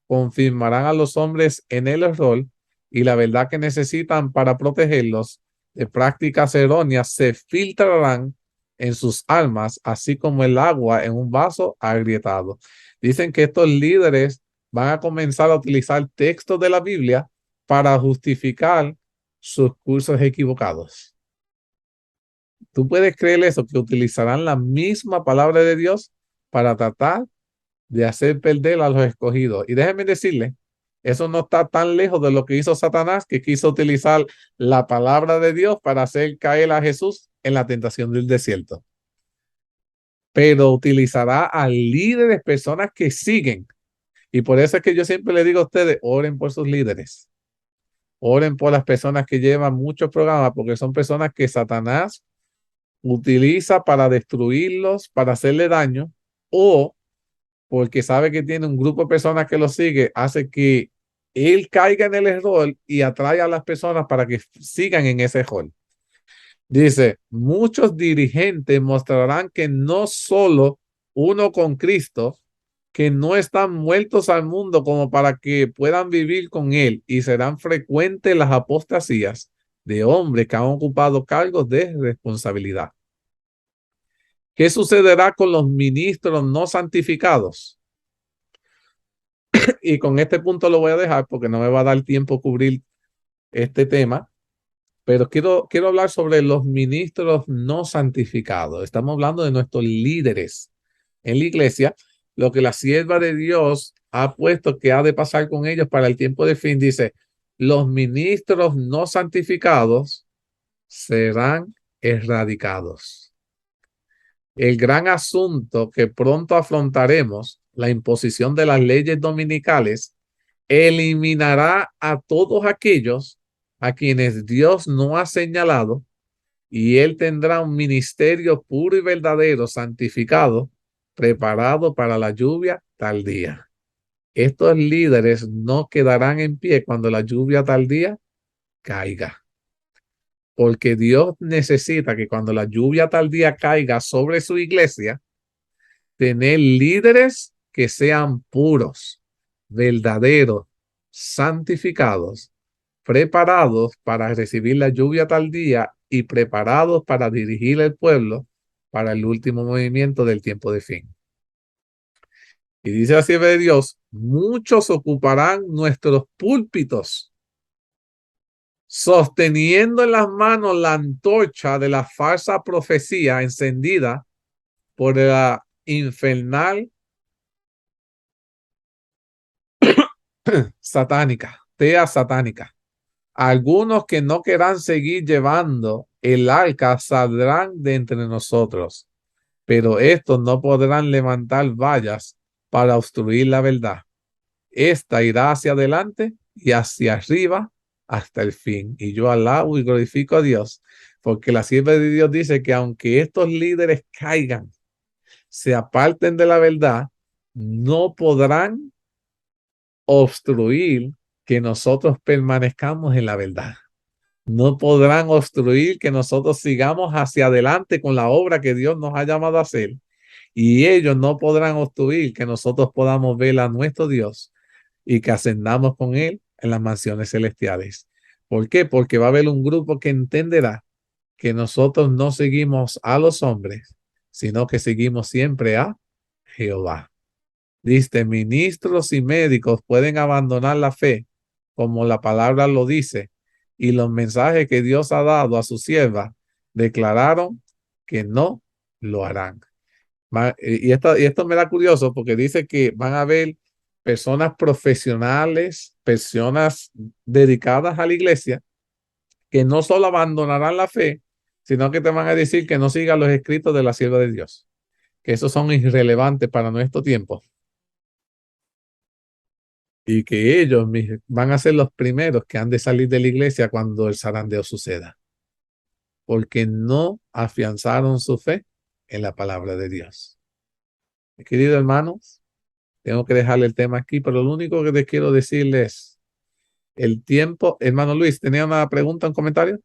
confirmarán a los hombres en el error y la verdad que necesitan para protegerlos de prácticas erróneas se filtrarán en sus almas, así como el agua en un vaso agrietado. Dicen que estos líderes van a comenzar a utilizar textos de la Biblia para justificar sus cursos equivocados. ¿Tú puedes creer eso? Que utilizarán la misma palabra de Dios para tratar de hacer perder a los escogidos. Y déjenme decirle, eso no está tan lejos de lo que hizo Satanás, que quiso utilizar la palabra de Dios para hacer caer a Jesús en la tentación del desierto. Pero utilizará a líderes, personas que siguen. Y por eso es que yo siempre le digo a ustedes, oren por sus líderes. Oren por las personas que llevan muchos programas, porque son personas que Satanás utiliza para destruirlos, para hacerle daño, o porque sabe que tiene un grupo de personas que lo sigue, hace que él caiga en el error y atrae a las personas para que sigan en ese error. Dice, muchos dirigentes mostrarán que no solo uno con Cristo, que no están muertos al mundo como para que puedan vivir con él, y serán frecuentes las apostasías de hombres que han ocupado cargos de responsabilidad. ¿Qué sucederá con los ministros no santificados? Y con este punto lo voy a dejar porque no me va a dar tiempo a cubrir este tema. Pero quiero hablar sobre los ministros no santificados. Estamos hablando de nuestros líderes en la iglesia, lo que la sierva de Dios ha puesto que ha de pasar con ellos para el tiempo de fin. Dice, los ministros no santificados serán erradicados. El gran asunto que pronto afrontaremos, la imposición de las leyes dominicales, eliminará a todos aquellos a quienes Dios no ha señalado, y él tendrá un ministerio puro y verdadero, santificado, preparado para la lluvia tardía. Estos líderes no quedarán en pie cuando la lluvia tardía caiga, porque Dios necesita que cuando la lluvia tardía caiga sobre su iglesia, tener líderes que sean puros, verdaderos, santificados, preparados para recibir la lluvia tardía y preparados para dirigir el pueblo para el último movimiento del tiempo de fin. Y dice la sierva de Dios, muchos ocuparán nuestros púlpitos, sosteniendo en las manos la antorcha de la falsa profecía encendida por la infernal satánica, tea satánica. Algunos que no querrán seguir llevando el arca saldrán de entre nosotros, pero estos no podrán levantar vallas para obstruir la verdad. Esta irá hacia adelante y hacia arriba hasta el fin. Y yo alabo y glorifico a Dios, porque la sierva de Dios dice que aunque estos líderes caigan, se aparten de la verdad, no podrán obstruir que nosotros permanezcamos en la verdad. No podrán obstruir que nosotros sigamos hacia adelante con la obra que Dios nos ha llamado a hacer. Y ellos no podrán obstruir que nosotros podamos ver a nuestro Dios y que ascendamos con Él en las mansiones celestiales. ¿Por qué? Porque va a haber un grupo que entenderá que nosotros no seguimos a los hombres, sino que seguimos siempre a Jehová. Dice, ministros y médicos pueden abandonar la fe, como la palabra lo dice, y los mensajes que Dios ha dado a su sierva declararon que no lo harán. Y esto me da curioso porque dice que van a haber personas profesionales, personas dedicadas a la iglesia, que no solo abandonarán la fe, sino que te van a decir que no sigan los escritos de la sierva de Dios, que esos son irrelevantes para nuestro tiempo. Y que ellos van a ser los primeros que han de salir de la iglesia cuando el zarandeo suceda, porque no afianzaron su fe en la palabra de Dios. Queridos hermanos, tengo que dejarle el tema aquí, pero lo único que te quiero decirles es el tiempo. Hermano Luis, ¿tenía una pregunta, un comentario?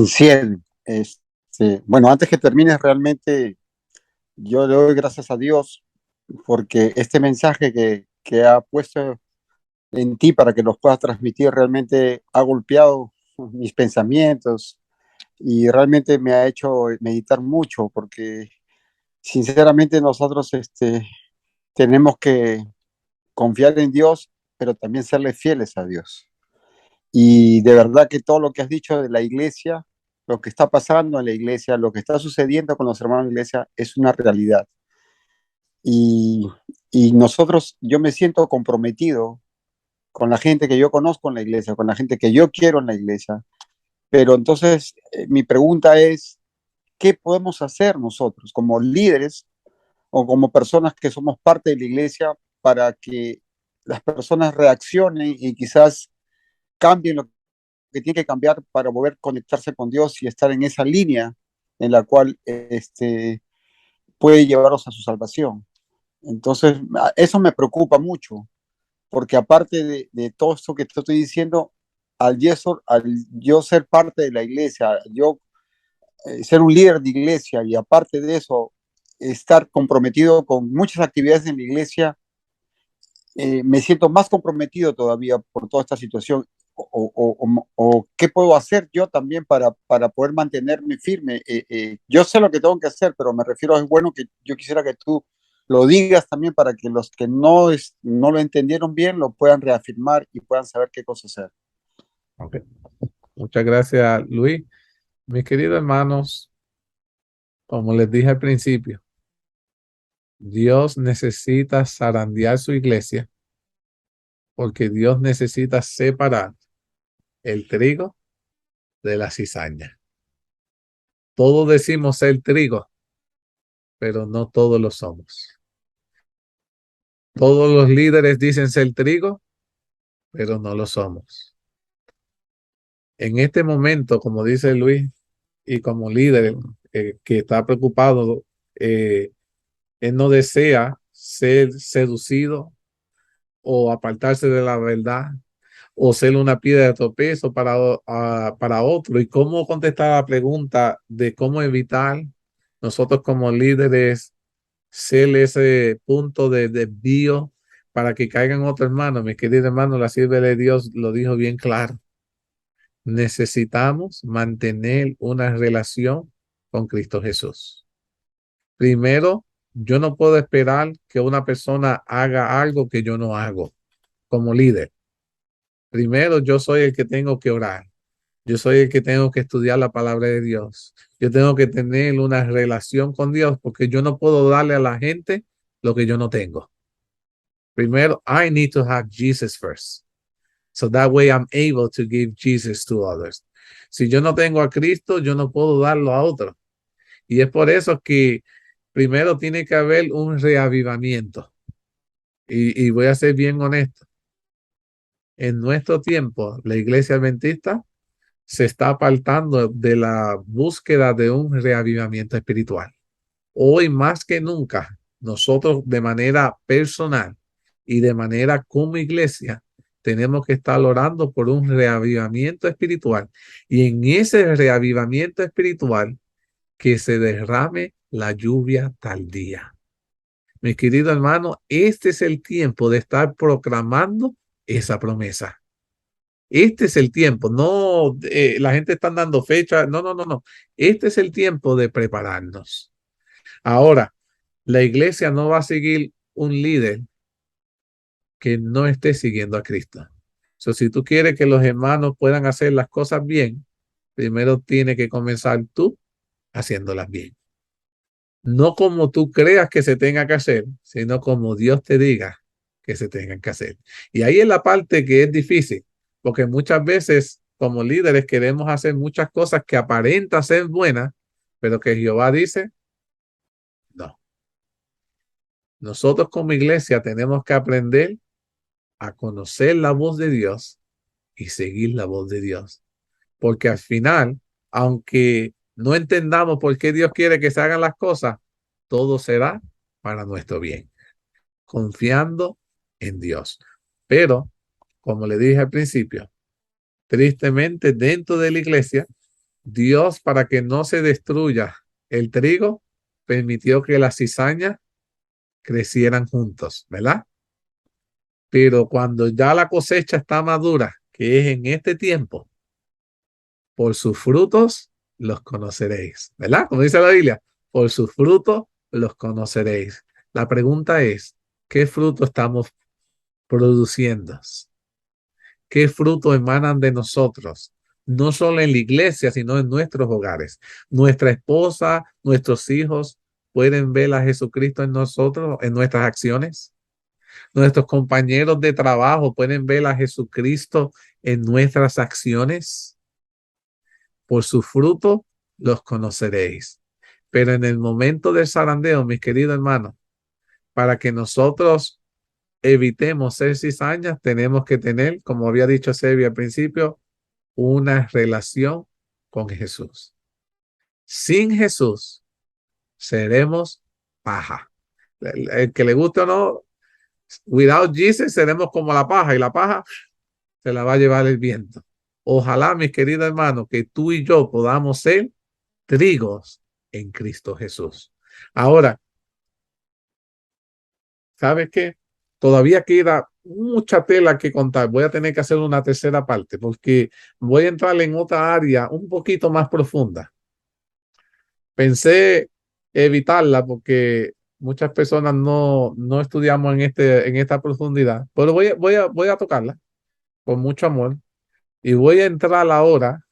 Sí, bueno, antes que termines, realmente yo le doy gracias a Dios porque este mensaje que ha puesto en ti para que los puedas transmitir realmente ha golpeado mis pensamientos y realmente me ha hecho meditar mucho porque sinceramente nosotros tenemos que confiar en Dios, pero también serle fieles a Dios. Y de verdad que todo lo que has dicho de la iglesia, lo que está pasando en la iglesia, lo que está sucediendo con los hermanos de la iglesia es una realidad. Y, y nosotros, yo me siento comprometido con la gente que yo conozco en la iglesia, con la gente que yo quiero en la iglesia. Pero entonces mi pregunta es, ¿qué podemos hacer nosotros como líderes o como personas que somos parte de la iglesia para que las personas reaccionen y quizás cambien lo que tiene que cambiar para poder conectarse con Dios y estar en esa línea en la cual puede llevarlos a su salvación? Entonces, eso me preocupa mucho, porque aparte de todo esto que te estoy diciendo, al yo ser parte de la iglesia, yo ser un líder de iglesia y aparte de eso, estar comprometido con muchas actividades en la iglesia, me siento más comprometido todavía por toda esta situación. O qué puedo hacer yo también para poder mantenerme firme. Yo sé lo que tengo que hacer, pero me refiero, es bueno que yo quisiera que tú lo digas también para que los que no lo entendieron bien lo puedan reafirmar y puedan saber qué cosa hacer. Ok. Muchas gracias, Luis. Mis queridos hermanos, como les dije al principio, Dios necesita zarandear su iglesia porque Dios necesita separar el trigo de la cizaña. Todos decimos ser trigo, pero no todos lo somos. Todos los líderes dicen ser trigo, pero no lo somos. En este momento, como dice Luis, y como líder que está preocupado, él no desea ser seducido o apartarse de la verdad o ser una piedra de tropiezo para otro. ¿Y cómo contestar la pregunta de cómo evitar nosotros como líderes ser ese punto de desvío para que caigan otros hermanos? Mi querido hermano, la sierva de Dios lo dijo bien claro. Necesitamos mantener una relación con Cristo Jesús. Primero, yo no puedo esperar que una persona haga algo que yo no hago como líder. Primero, yo soy el que tengo que orar. Yo soy el que tengo que estudiar la palabra de Dios. Yo tengo que tener una relación con Dios porque yo no puedo darle a la gente lo que yo no tengo. Primero, I need to have Jesus first. So that way I'm able to give Jesus to others. Si yo no tengo a Cristo, yo no puedo darlo a otros. Y es por eso que primero tiene que haber un reavivamiento. Y voy a ser bien honesto. En nuestro tiempo, la iglesia adventista se está apartando de la búsqueda de un reavivamiento espiritual. Hoy más que nunca, nosotros de manera personal y de manera como iglesia, tenemos que estar orando por un reavivamiento espiritual. Y en ese reavivamiento espiritual, que se derrame la lluvia tardía. Mi querido hermano, este es el tiempo de estar proclamando esa promesa. Este es el tiempo, no la gente está dando fecha, no. Este es el tiempo de prepararnos. Ahora, la iglesia no va a seguir un líder que no esté siguiendo a Cristo. So, si tú quieres que los hermanos puedan hacer las cosas bien, primero tiene que comenzar tú haciéndolas bien. No como tú creas que se tenga que hacer, sino como Dios te diga que se tengan que hacer. Y ahí es la parte que es difícil, porque muchas veces como líderes queremos hacer muchas cosas que aparentan ser buenas, pero que Jehová dice, no. Nosotros como iglesia tenemos que aprender a conocer la voz de Dios y seguir la voz de Dios. Porque al final, aunque no entendamos por qué Dios quiere que se hagan las cosas, todo será para nuestro bien, confiando en Dios. Pero, como le dije al principio, tristemente dentro de la iglesia, Dios, para que no se destruya el trigo, permitió que las cizañas crecieran juntos, ¿verdad? Pero cuando ya la cosecha está madura, que es en este tiempo, por sus frutos los conoceréis, ¿verdad? Como dice la Biblia, por sus frutos los conoceréis. La pregunta es, ¿qué fruto estamos produciendo? ¿Qué fruto emanan de nosotros? No solo en la iglesia, sino en nuestros hogares. Nuestra esposa, nuestros hijos pueden ver a Jesucristo en nosotros, en nuestras acciones. Nuestros compañeros de trabajo pueden ver a Jesucristo en nuestras acciones. Por su fruto los conoceréis. Pero en el momento del zarandeo, mis queridos hermanos, para que nosotros evitemos ser cizañas, tenemos que tener, como había dicho Sebi al principio, una relación con Jesús. Sin Jesús, seremos paja. El que le guste o no, without Jesus, seremos como la paja y la paja se la va a llevar el viento. Ojalá, mis queridos hermanos, que tú y yo podamos ser trigos en Cristo Jesús. Ahora, ¿sabes qué? Todavía queda mucha tela que contar. Voy a tener que hacer una tercera parte porque voy a entrar en otra área un poquito más profunda. Pensé evitarla porque muchas personas no estudiamos en esta profundidad, pero voy a tocarla con mucho amor Y voy a entrar ahora.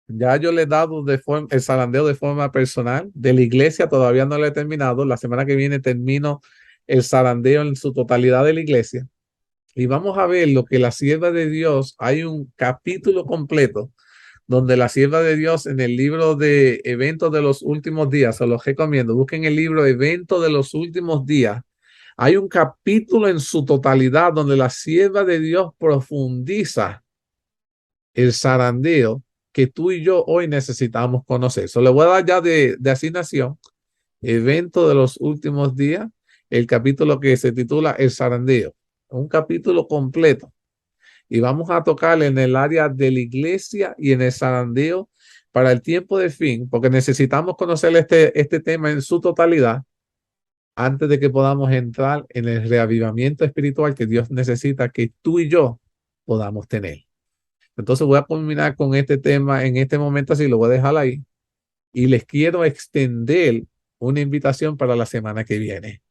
Ya yo le he dado el zarandeo de forma personal. De la iglesia todavía no lo he terminado. La semana que viene termino el zarandeo en su totalidad de la iglesia. Y vamos a ver lo que la sierva de Dios, hay un capítulo completo donde la sierva de Dios en el libro de Eventos de los Últimos Días, se los recomiendo, busquen el libro Eventos de los Últimos Días. Hay un capítulo en su totalidad donde la sierva de Dios profundiza el zarandeo que tú y yo hoy necesitamos conocer. So, le voy a dar ya de asignación, Evento de los Últimos Días, el capítulo que se titula El zarandeo. Un capítulo completo. Y vamos a tocar en el área de la iglesia y en el zarandeo para el tiempo de fin, porque necesitamos conocer este tema en su totalidad antes de que podamos entrar en el reavivamiento espiritual que Dios necesita que tú y yo podamos tener. Entonces voy a culminar con este tema en este momento, así lo voy a dejar ahí. Y les quiero extender una invitación para la semana que viene.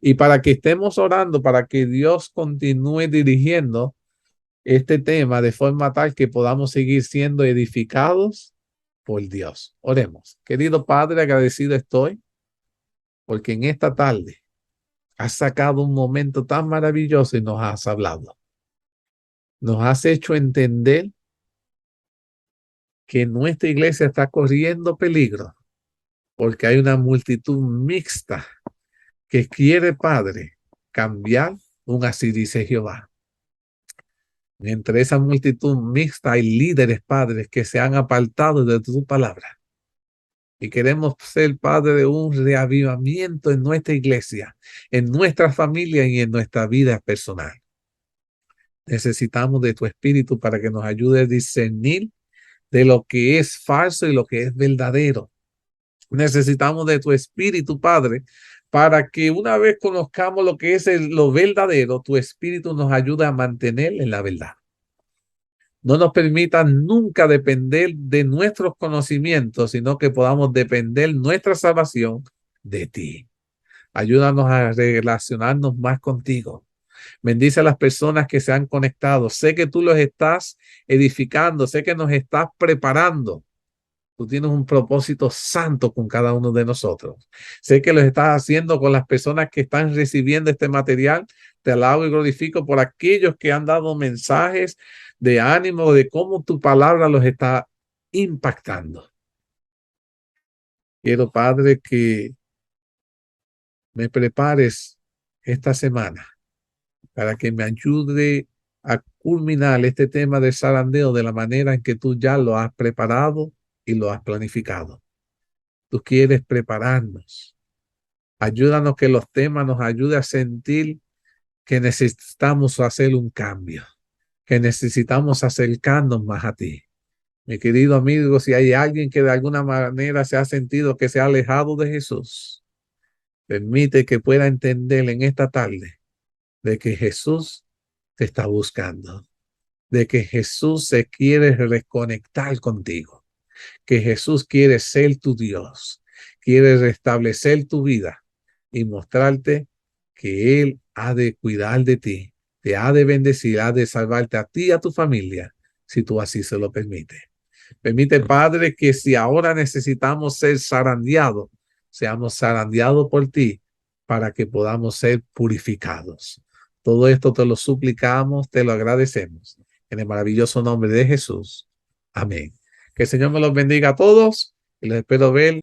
Y para que estemos orando, para que Dios continúe dirigiendo este tema de forma tal que podamos seguir siendo edificados por Dios. Oremos. Querido Padre, agradecido estoy porque en esta tarde has sacado un momento tan maravilloso y nos has hablado. Nos has hecho entender que nuestra iglesia está corriendo peligro porque hay una multitud mixta que quiere, Padre, cambiar un así dice Jehová. Entre esa multitud mixta hay líderes, padres, que se han apartado de tu palabra. Y queremos ser, Padre, de un reavivamiento en nuestra iglesia, en nuestra familia y en nuestra vida personal. Necesitamos de tu espíritu para que nos ayude a discernir de lo que es falso y lo que es verdadero. Necesitamos de tu espíritu, Padre, para que una vez conozcamos lo que es lo verdadero, tu espíritu nos ayude a mantener en la verdad. No nos permita nunca depender de nuestros conocimientos, sino que podamos depender nuestra salvación de ti. Ayúdanos a relacionarnos más contigo. Bendice a las personas que se han conectado. Sé que tú los estás edificando, sé que nos estás preparando. Tú tienes un propósito santo con cada uno de nosotros. Sé que lo estás haciendo con las personas que están recibiendo este material. Te alabo y glorifico por aquellos que han dado mensajes de ánimo, de cómo tu palabra los está impactando. Quiero, Padre, que me prepares esta semana para que me ayude a culminar este tema de zarandeo de la manera en que tú ya lo has preparado y lo has planificado. Tú quieres prepararnos. Ayúdanos que los temas nos ayuden a sentir que necesitamos hacer un cambio, que necesitamos acercarnos más a ti. Mi querido amigo, si hay alguien que de alguna manera se ha sentido que se ha alejado de Jesús, permite que pueda entender en esta tarde de que Jesús te está buscando, de que Jesús se quiere reconectar contigo, que Jesús quiere ser tu Dios, quiere restablecer tu vida y mostrarte que Él ha de cuidar de ti, te ha de bendecir, ha de salvarte a ti y a tu familia, si tú así se lo permites. Permite, Padre, que si ahora necesitamos ser zarandeados, seamos zarandeados por ti para que podamos ser purificados. Todo esto te lo suplicamos, te lo agradecemos. En el maravilloso nombre de Jesús. Amén. Que el Señor me los bendiga a todos y los espero ver